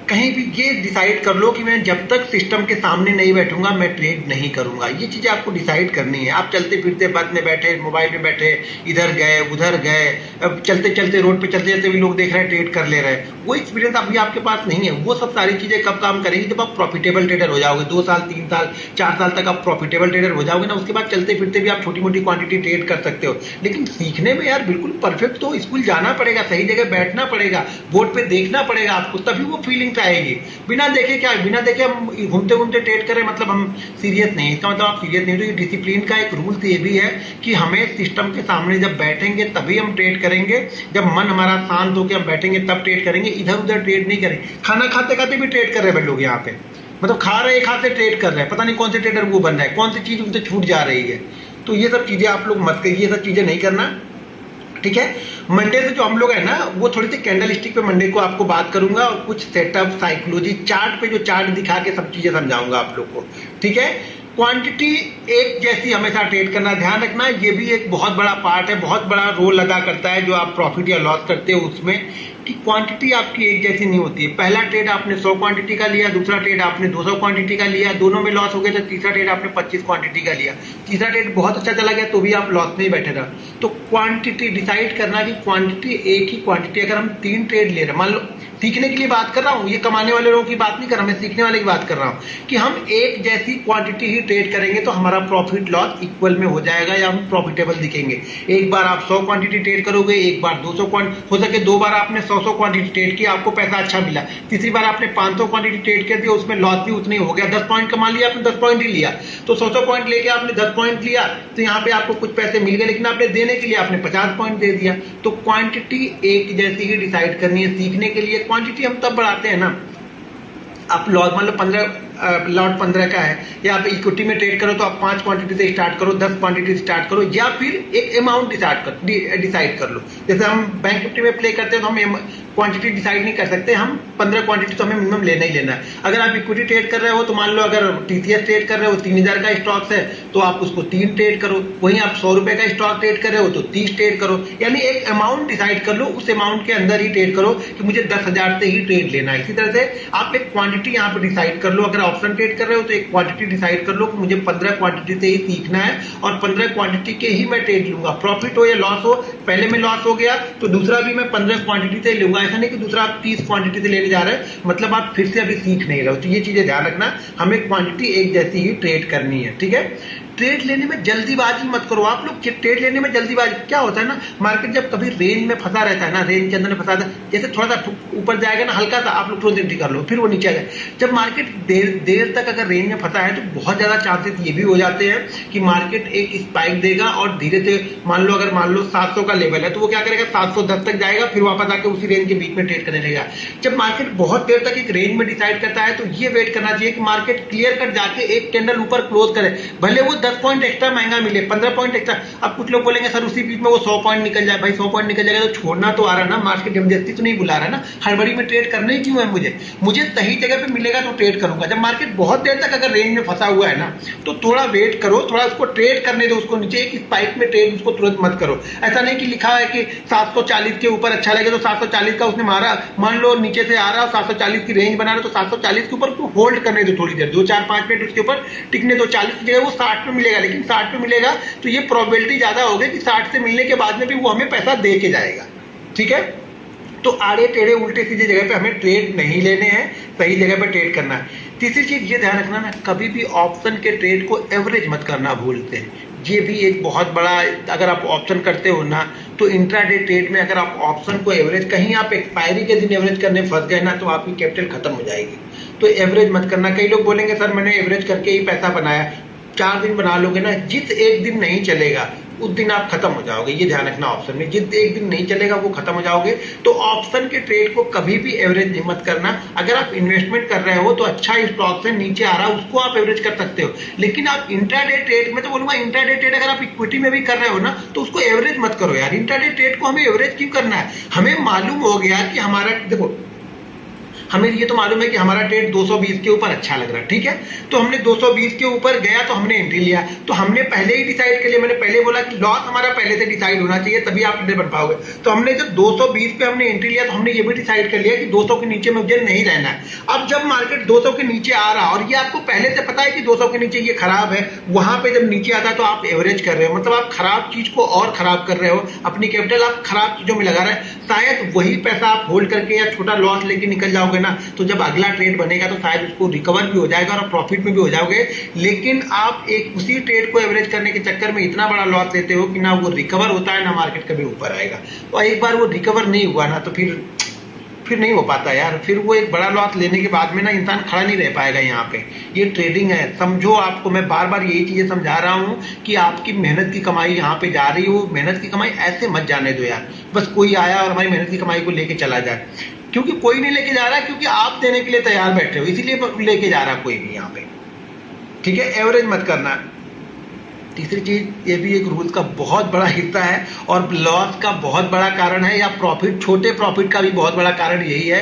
कहीं भी ये डिसाइड कर लो कि मैं जब तक सिस्टम के सामने नहीं बैठूंगा मैं ट्रेड नहीं करूंगा। ये चीजें आपको डिसाइड करनी है। आप चलते फिरते बस में बैठे, मोबाइल में बैठे, इधर गए उधर गए, अब चलते चलते रोड पे चलते चलते भी लोग देख रहे हैं ट्रेड कर ले रहे हैं, वो एक्सपीरियंस अभी आपके पास नहीं है। वो सब सारी चीजें कब काम करेंगी, जब आप प्रॉफिटेबल ट्रेडर हो जाओगे। 2 साल 3 साल 4 साल तक आप प्रॉफिटेबल ट्रेडर हो जाओगे ना, उसके बाद चलते फिरते भी आप छोटी मोटी क्वांटिटी ट्रेड कर सकते हो। लेकिन सीखने में यार बिल्कुल परफेक्ट तो स्कूल जाना पड़ेगा, सही जगह बैठना पड़ेगा, बोर्ड पे देखना पड़ेगा आपको, तभी वो फीलिंग पे आएगी। बिना देखे क्या, बिना देखे हम घूमते घूमते ट्रेड करें मतलब हम सीरियस नहीं, इसका मतलब आप सीरियस नहीं। तो ये डिसिप्लिन का एक रूल ये भी है कि हमें सिस्टम के सामने जब बैठेंगे तभी हम ट्रेड करेंगे, जब मन हमारा शांत होकर हम बैठेंगे तब ट्रेड करेंगे, इधर उधर ट्रेड नहीं करेंगे। खाना खाते खाते भी ट्रेड कर रहे हैं लोग यहाँ पे, मतलब खा रहे एक हाथ से ट्रेड कर रहे हैं, पता नहीं कौन से ट्रेडर वो बन रहा है, कौन सी चीज उनसे छूट जा रही है। तो ये सब चीजें आप लोग मत करिए, ये सब चीजें नहीं करना, ठीक है। मंडे से जो हम लोग है ना वो थोड़ी सी कैंडल स्टिक पे मंडे को आपको बात करूंगा और कुछ सेटअप साइकोलॉजी चार्ट पे जो चार्ट दिखा के सब चीजें समझाऊंगा आप लोग को, ठीक है। क्वांटिटी एक जैसी हमेशा ट्रेड करना, ध्यान रखना, ये भी एक बहुत बड़ा पार्ट है, बहुत बड़ा रोल अदा करता है जो आप प्रॉफिट या लॉस करते हो उसमें, कि क्वांटिटी आपकी एक जैसी नहीं होती है। पहला ट्रेड आपने 100 क्वांटिटी का लिया, दूसरा ट्रेड आपने 200 क्वांटिटी का लिया, दोनों में लॉस हो गया, तो तीसरा ट्रेड आपने 25 क्वांटिटी का लिया, तीसरा ट्रेड बहुत अच्छा चला गया तो भी आप लॉस नहीं बैठे रहा। तो क्वांटिटी डिसाइड करना कि क्वांटिटी एक ही क्वांटिटी, अगर हम 3 ट्रेड ले रहे हैं, मान लो सीखने के लिए बात कर रहा हूँ, ये कमाने वाले लोगों की बात नहीं कर रहा, मैं सीखने वाले की बात कर रहा हूँ, कि हम एक जैसी क्वांटिटी ही ट्रेड करेंगे तो हमारा प्रॉफिट लॉस इक्वल में हो जाएगा या हम प्रॉफिटेबल दिखेंगे। एक बार आप 100 क्वांटिटी ट्रेड करोगे, एक बार 200 क्वांटिटी, हो सके 2 बार आपने 100 क्वांटिटी ट्रेड किया, आपको पैसा अच्छा मिला, तीसरी बार आपने 500 क्वांटिटी ट्रेड कर दिया, उसमें लॉस भी उतनी हो गया, 10 पॉइंट कमा लिया आपने, 10 पॉइंट ही लिया, तो 100 पॉइंट लेके आपने 10 पॉइंट लिया, तो यहाँ पे आपको कुछ पैसे मिल गए, लेकिन आपने देने के लिए आपने 50 पॉइंट दे दिया। तो क्वांटिटी एक जैसी ही डिसाइड करनी है सीखने के लिए। क्वांटिटी हम तब बढ़ाते हैं ना, आप लॉट मान लो 15 का है, या आप इक्विटी में ट्रेड करो तो आप 5 क्वांटिटी से स्टार्ट करो, 10 क्वांटिटी स्टार्ट करो, या फिर एक अमाउंट डिसाइड कर लो। जैसे हम बैंक निफ्टी में प्ले करते हैं तो हम क्वांटिटी डिसाइड नहीं कर सकते, हम 15 क्वांटिटी तो हमें मिनिमम लेना ही लेना है। अगर आप इक्विटी ट्रेड कर रहे हो तो मान लो अगर टीसीएस ट्रेड कर रहे हो 3000 का स्टॉक्स है तो आप उसको 3 ट्रेड करो, वहीं आप 100 रुपए का स्टॉक ट्रेड कर रहे हो तो 30 ट्रेड करो, यानी एक अमाउंट डिसाइड कर लो, उस अमाउंट के अंदर ही ट्रेड करो कि मुझे 10,000 से ही ट्रेड लेना है। इसी तरह से आप एक क्वांटिटी यहाँ पे डिसाइड कर लो, अगर ऑप्शन ट्रेड कर रहे हो तो एक क्वांटिटी डिसाइड कर लो कि मुझे 15 क्वांटिटी से ही सीखना है और 15 क्वांटिटी के ही मैं ट्रेड लूंगा, प्रॉफिट हो या लॉस हो। पहले में लॉस हो गया तो दूसरा भी मैं 15 क्वांटिटी से लूंगा, ऐसा नहीं कि दूसरा आप 30 क्वांटिटी से लेने जा रहे हैं, मतलब आप फिर से अभी सीख नहीं रहे हो। तो ये चीजें ध्यान रखना, हमें क्वांटिटी एक जैसी ही ट्रेड करनी है, ठीक है। ट्रेड लेने में जल्दीबाजी मत करो आप लोग। ट्रेड लेने में जल्दीबाजी क्या होता है ना, मार्केट जब कभी रेंज में फंसा रहता है ना, रेंज के अंदर में फंसा रहता है, जैसे थोड़ा सा ऊपर जाएगा ना हल्का सा, आप लोग तुरंत एंट्री कर लो, फिर वो नीचे आ जाए। जब मार्केट देर तक अगर रेंज में फंसा है तो बहुत ज्यादा चांसेस ये भी हो जाते हैं कि मार्केट एक स्पाइक देगा और धीरे से मान लो 700 का लेवल है तो वो क्या करेगा 710 तक जाएगा, फिर वापस आके उसी रेंज के बीच में ट्रेड करने लगेगा। जब मार्केट बहुत देर तक एक रेंज में डिसाइड करता है तो ये वेट करना चाहिए कि मार्केट क्लियर कट जाके एक कैंडल ऊपर क्लोज करे, भले वो 10 पॉइंट एक्स्ट्रा महंगा मिले, 15 पॉइंट एक्स्ट्रा। अब कुछ लोग बोलेंगे सर उसी बीच में वो 100 पॉइंट निकल जाए, भाई 100 पॉइंट निकल जाएगा तो छोड़ना तो आ रहा है ना, मार्केट जबरदस्ती तो नहीं बुला रहा है ना, हड़बड़ी में ट्रेड करना ही क्यों है मुझे सही जगह पे मिलेगा तो ट्रेड करूंगा। जब मार्केट बहुत देर तक अगर रेंज में फंसा हुआ है ना तो थोड़ा वेट करो, थोड़ा उसको ट्रेड करने दो, उसको नीचे एक स्पाइक में ट्रेड उसको तुरंत मत करो। ऐसा नहीं कि लिखा है कि 740 के ऊपर अच्छा लगे तो 740 का उसने मारा, मान लो नीचे से आ रहा 740 की रेंज बना रहा तो 740 के ऊपर होल्ड करने दो थोड़ी देर, 2-4-5 मिनट उसके ऊपर टिकने दो। 40 की जगह वो 60 पे मिलेगा, लेकिन 60 पे मिलेगा तो ये प्रोबेबिलिटी ज्यादा होगी कि 60 से मिलने के बाद में भी वो हमें पैसा दे के जाएगा, ठीक है। तो आड़े टेढ़े उल्टे सीधे जगह पे हमें ट्रेड नहीं लेने हैं, सही जगह पे ट्रेड करना है। तीसरी चीज ये ध्यान रखना ना, कभी भी ऑप्शन के ट्रेड को एवरेज मत करना भूलते हैं, ये भी एक बहुत बड़ा, अगर आप ऑप्शन करते हो ना तो इंट्राडे ट्रेड में अगर आप ऑप्शन को एवरेज, कहीं आप एक्सपायरी के दिन एवरेज करने फंस गए ना तो आपकी कैपिटल खत्म हो जाएगी। तो एवरेज मत करना। कई लोग बोलेंगे सर मैंने एवरेज करके ही पैसा बनाया, 4 दिन बना लोगे ना, जिस एक दिन नहीं चलेगा उस दिन आप खत्म हो जाओगे, ये ध्यान रखना। ऑप्शन में जिस एक दिन नहीं चलेगा वो खत्म हो जाओगे। तो ऑप्शन के ट्रेड को कभी भी एवरेज मत करना। अगर आप इन्वेस्टमेंट कर रहे हो तो अच्छा स्टॉक से नीचे आ रहा है उसको आप एवरेज कर सकते हो, लेकिन आप इंट्राडे ट्रेड में, तो बोलूंगा इंट्राडे ट्रेड अगर आप इक्विटी में भी कर रहे हो ना तो उसको एवरेज मत करो यार। इंट्राडे ट्रेड को हमें एवरेज क्यों करना है? हमें मालूम हो गया कि हमारा, देखो हमें ये तो मालूम है कि हमारा ट्रेड 220 के ऊपर अच्छा लग रहा है, ठीक है, तो हमने 220 के ऊपर गया तो हमने एंट्री लिया, तो हमने पहले ही डिसाइड कर लिया। मैंने पहले बोला कि लॉस हमारा पहले से डिसाइड होना चाहिए तभी आप ट्रेड बन पाओगे। तो हमने जब 220 पे हमने एंट्री लिया तो हमने ये भी डिसाइड कर लिया कि 200 के नीचे मुझे नहीं रहना है। अब जब मार्केट 200 के नीचे आ रहा और ये आपको पहले से पता है कि 200 के नीचे ये खराब है, वहां पे जब नीचे आता है तो आप एवरेज कर रहे हो, मतलब आप खराब चीज को और खराब कर रहे हो, अपनी कैपिटल आप खराब चीजों में लगा रहे हैं। शायद वही पैसा आप होल्ड करके या छोटा लॉस लेके निकल जाओगे ना, तो जब अगला ट्रेड बनेगा तो शायद उसको रिकवर भी हो जाएगा और प्रॉफिट में भी हो जाओगे। लेकिन आप एक उसी ट्रेड को एवरेज करने के चक्कर में इतना बड़ा लॉस लेते हो कि ना वो रिकवर होता है ना मार्केट कभी ऊपर आएगा। और एक बार वो रिकवर नहीं हुआ ना तो फिर फिर नहीं हो पाता यार, फिर वो एक बड़ा लॉस लेने के बाद में ना इंसान खड़ा नहीं रह पाएगा यहाँ पे। ये ट्रेडिंग है, समझो। आपको मैं बार बार यही चीजें समझा रहा हूँ कि आपकी मेहनत की कमाई यहाँ पे जा रही हो, मेहनत की कमाई ऐसे मत जाने दो यार, बस कोई आया और हमारी मेहनत की कमाई को लेके चला जाए, क्योंकि कोई नहीं लेके जा रहा है, क्योंकि आप देने के लिए तैयार बैठे हो, इसीलिए लेके जा रहा कोई भी यहाँ पे। ठीक है, एवरेज मत करना। तीसरी चीज, ये भी एक रूल का बहुत बड़ा हिस्सा है और लॉस का बहुत बड़ा कारण है, या प्रॉफिट, छोटे प्रॉफिट का भी बहुत बड़ा कारण यही है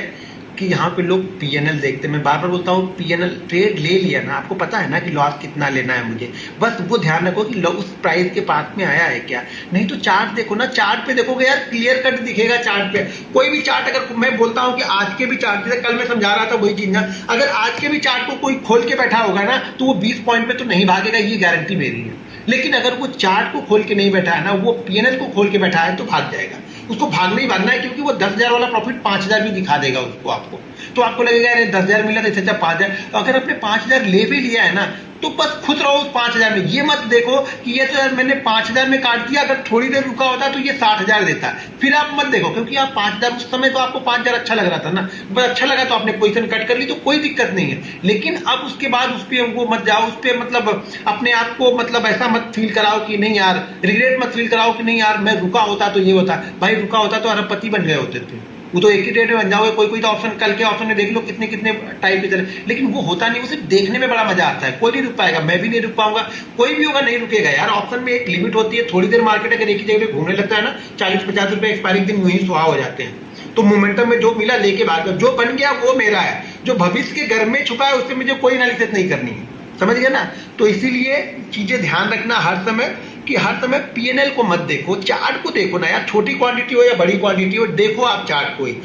कि यहाँ पे लोग पीएनएल देखते हैं। मैं बार बार बोलता हूँ, पीएनएल ट्रेड ले लिया ना, आपको पता है ना कि लॉस कितना लेना है मुझे, बस वो ध्यान रखो कि उस प्राइस के पास में आया है क्या। नहीं तो चार्ट देखो ना, चार्ट पे देखोगे यार क्लियर कट दिखेगा चार्ट पे। कोई भी चार्ट, अगर मैं बोलता हूँ कि आज के भी चार्ट, जैसे कल मैं समझा रहा था वही चीज ना, अगर आज के भी चार्ट को कोई खोल के बैठा होगा ना तो वो 20 पॉइंट पे तो नहीं भागेगा, ये गारंटी मेरी है। लेकिन अगर वो चार्ट को खोल के नहीं बैठा है ना, वो पीएनएल को खोल के बैठा है तो भाग जाएगा। उसको भागना ही भागना है, क्योंकि वो 10,000 वाला प्रॉफिट 5,000 भी दिखा देगा उसको, आपको। तो आपको लगेगा अरे 10,000 मिला तो इससे अच्छा 5,000। अगर आपने 5,000 ले भी लिया है ना, तो बस खुश रहो उस 5,000 में। ये मत देखो कि ये तो यार मैंने 5,000 में काट दिया, अगर थोड़ी देर रुका होता तो ये 60,000 देता। फिर आप मत देखो, क्योंकि आप 5,000, उस समय तो आपको 5,000 अच्छा लग रहा था ना, बस अच्छा लगा तो आपने पोजीशन कट कर ली, तो कोई दिक्कत नहीं है। लेकिन अब उसके बाद उस पर वो मत जाओ, उस पर मतलब अपने आप को मतलब ऐसा मत फील कराओ कि नहीं यार, रिग्रेट मत फील कराओ कि नहीं यार मैं रुका होता तो ये होता। भाई रुका होता तो अरबपति बन गए होते थे, वो तो एक ही डेट में बन जाओगे। कोई तो ऑप्शन, कल के ऑप्शन में देख लो कितने कितने टाइप के चले, लेकिन वो होता नहीं, वो सिर्फ देखने में बड़ा मजा आता है। कोई नहीं रुक पाएगा, मैं भी नहीं रुक पाऊंगा, कोई भी होगा नहीं रुकेगा यार। ऑप्शन में एक लिमिट होती है, थोड़ी देर मार्केट अगर एक ही जगह पे घूमने लगता है ना, 40-50 रुपए एक्सपायरी दिन यूं ही सुहा हो जाते हैं। तो मोमेंटम में जो मिला लेके भाग, जो बन गया वो मेरा है, जो भविष्य के घर में छुपा है उससे मुझे कोई एनालिसिस नहीं करनी है, समझ गए ना। तो इसीलिए चीजें ध्यान रखना हर समय, कि हर समय पीएनएल को मत देखो, चार्ट को देखो ना यार, छोटी क्वांटिटी हो या बड़ी क्वांटिटी हो, देखो आप चार्ट को ही।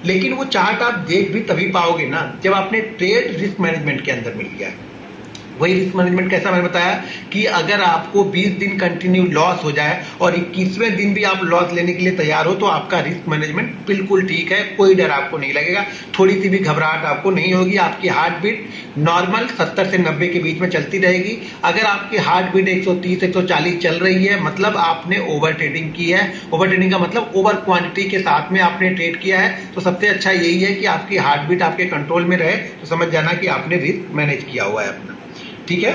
लेकिन वो चार्ट आप देख भी तभी पाओगे ना जब आपने ट्रेड रिस्क मैनेजमेंट के अंदर मिल गया है। वही रिस्क मैनेजमेंट कैसा, मैंने बताया कि अगर आपको 20 दिन कंटिन्यू लॉस हो जाए और 21वें दिन भी आप लॉस लेने के लिए तैयार हो, तो आपका रिस्क मैनेजमेंट बिल्कुल ठीक है, कोई डर आपको नहीं लगेगा, थोड़ी सी भी घबराहट आपको नहीं होगी। आपकी हार्ट बीट नॉर्मल 70 से 90 के बीच में चलती रहेगी। अगर आपकी हार्ट बीट 130-140 चल रही है, मतलब आपने ओवर ट्रेडिंग की है। ओवर ट्रेडिंग का मतलब ओवर क्वांटिटी के साथ में आपने ट्रेड किया है। तो सबसे अच्छा यही है कि आपकी हार्ट बीट आपके कंट्रोल में रहे, तो समझ जाना कि आपने रिस्क मैनेज किया हुआ है अपना। ठीक है,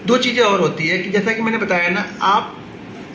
दो चीजें और होती है कि जैसा कि मैंने बताया ना, आप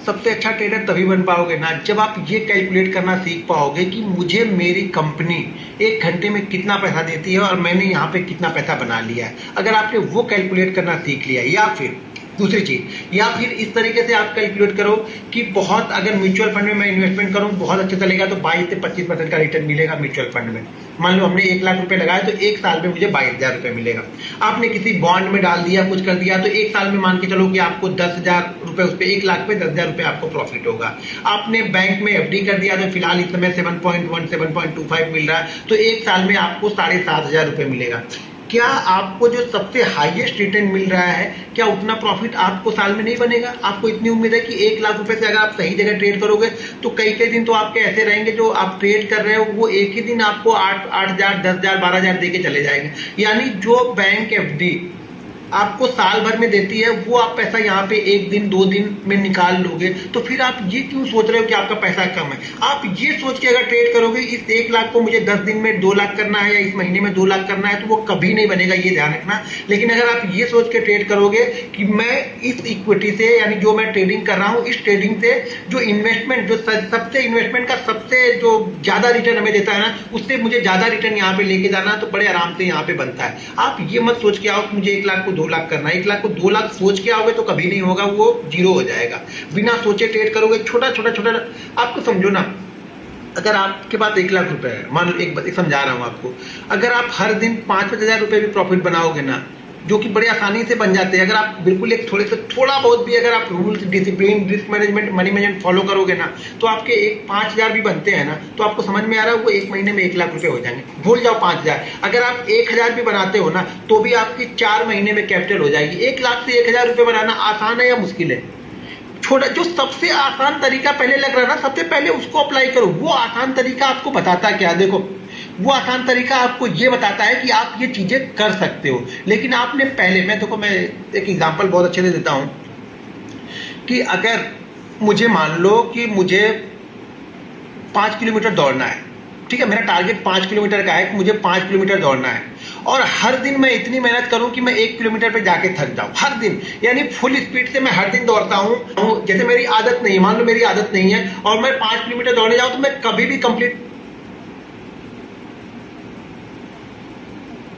सबसे अच्छा ट्रेडर तभी बन पाओगे ना जब आप ये कैलकुलेट करना सीख पाओगे कि मुझे मेरी कंपनी 1 घंटे में कितना पैसा देती है और मैंने यहाँ पे कितना पैसा बना लिया है। अगर आपने वो कैलकुलेट करना सीख लिया, या फिर दूसरी चीज, या फिर इस तरीके से आप कैलकुलेट करो कि बहुत, अगर म्यूचुअल फंड में मैं इन्वेस्टमेंट करूं बहुत अच्छा चलेगा तो 22 से 25% का रिटर्न मिलेगा म्यूचुअल फंड में। मान लो हमने 1 लाख रुपए लगाए तो 1 साल में मुझे 22,000 रुपए मिलेगा। आपने किसी बॉन्ड में डाल दिया, कुछ कर दिया, तो 1 साल में मान के चलो कि आपको 10,000 रुपए, उस पर 1 लाख पे 10,000 रुपए आपको प्रॉफिट होगा। आपने बैंक में एफडी कर दिया तो फिलहाल इस समय 7.1 7.25 मिल रहा है, तो 1 साल में आपको 7,500 रुपए मिलेगा। क्या आपको जो सबसे हाईएस्ट रिटर्न मिल रहा है, क्या उतना प्रॉफिट आपको साल में नहीं बनेगा? आपको इतनी उम्मीद है कि 1 लाख रुपए से अगर आप सही जगह ट्रेड करोगे तो कई कई दिन तो आपके ऐसे रहेंगे जो आप ट्रेड कर रहे हो वो एक ही दिन आपको 8,000, 10,000, 12,000 दे के चले जाएंगे। यानी जो बैंक एफडी आपको साल भर में देती है वो आप पैसा यहाँ पे 1 दिन 2 दिन में निकाल लोगे, तो फिर आप ये क्यों सोच रहे हो कि आपका पैसा कम है? आप ये सोच के अगर ट्रेड करोगे इस 1 लाख को मुझे 10 दिन में 2 लाख करना है या इस महीने में 2 लाख करना है, तो वो कभी नहीं बनेगा, ये ध्यान रखना। लेकिन अगर आप ये सोच के ट्रेड करोगे कि मैं इस इक्विटी से, यानी जो मैं ट्रेडिंग कर रहा हूँ, इस ट्रेडिंग से जो इन्वेस्टमेंट, जो सबसे इन्वेस्टमेंट का सबसे जो ज्यादा रिटर्न हमें देता है ना, उससे मुझे ज्यादा रिटर्न यहाँ पे लेके जाना, तो बड़े आराम से यहाँ पे बनता है। आप ये मत सोच के आओ कि मुझे 1 लाख को 2 लाख करना है। 1 लाख को 2 लाख सोच के आओगे तो कभी नहीं होगा, वो जीरो हो जाएगा। बिना सोचे ट्रेड करोगे, छोटा छोटा छोटा, आपको समझो ना, अगर आपके पास 1 लाख रुपए है, मान लो एक समझा रहा हूं आपको, अगर आप हर दिन 5-5 हजार रुपए भी प्रॉफिट बनाओगे ना, जो कि बड़े आसानी से बन जाते हैं, अगर आप बिल्कुल एक थोड़ा बहुत भी अगर आप rules, discipline, risk management, money management follow करोगे ना, तो आपके 5,000 भी बनते हैं ना, तो आपको समझ में आ रहा है वो 1 महीने में 1 लाख रुपए हो जाएंगे। भूल जाओ 5,000, अगर आप 1,000 भी बनाते हो ना तो भी आपकी 4 महीने में कैपिटल हो जाएगी। 1 लाख से 1,000 रुपए बनाना आसान है या मुश्किल है? छोटा, जो सबसे आसान तरीका पहले लग रहा है ना, सबसे पहले उसको अप्लाई करो। वो आसान तरीका आपको बताता क्या, देखो वो आसान तरीका आपको ये बताता है कि आप ये चीजें कर सकते हो। लेकिन आपने पहले, मैं एक एग्जांपल बहुत अच्छे से देता हूं कि अगर मुझे मान लो कि मुझे 5 किलोमीटर दौड़ना है, ठीक है, मेरा टारगेट 5 किलोमीटर का है कि मुझे 5 किलोमीटर दौड़ना है, और हर दिन मैं इतनी मेहनत करूं कि मैं 1 किलोमीटर पे जाके थक जाऊं हर दिन, यानी फुल स्पीड से मैं हर दिन दौड़ता हूं। जैसे मेरी आदत नहीं है, मान लो मेरी आदत नहीं है और मैं 5 किलोमीटर दौड़ने जाऊं तो मैं कभी भी कंप्लीट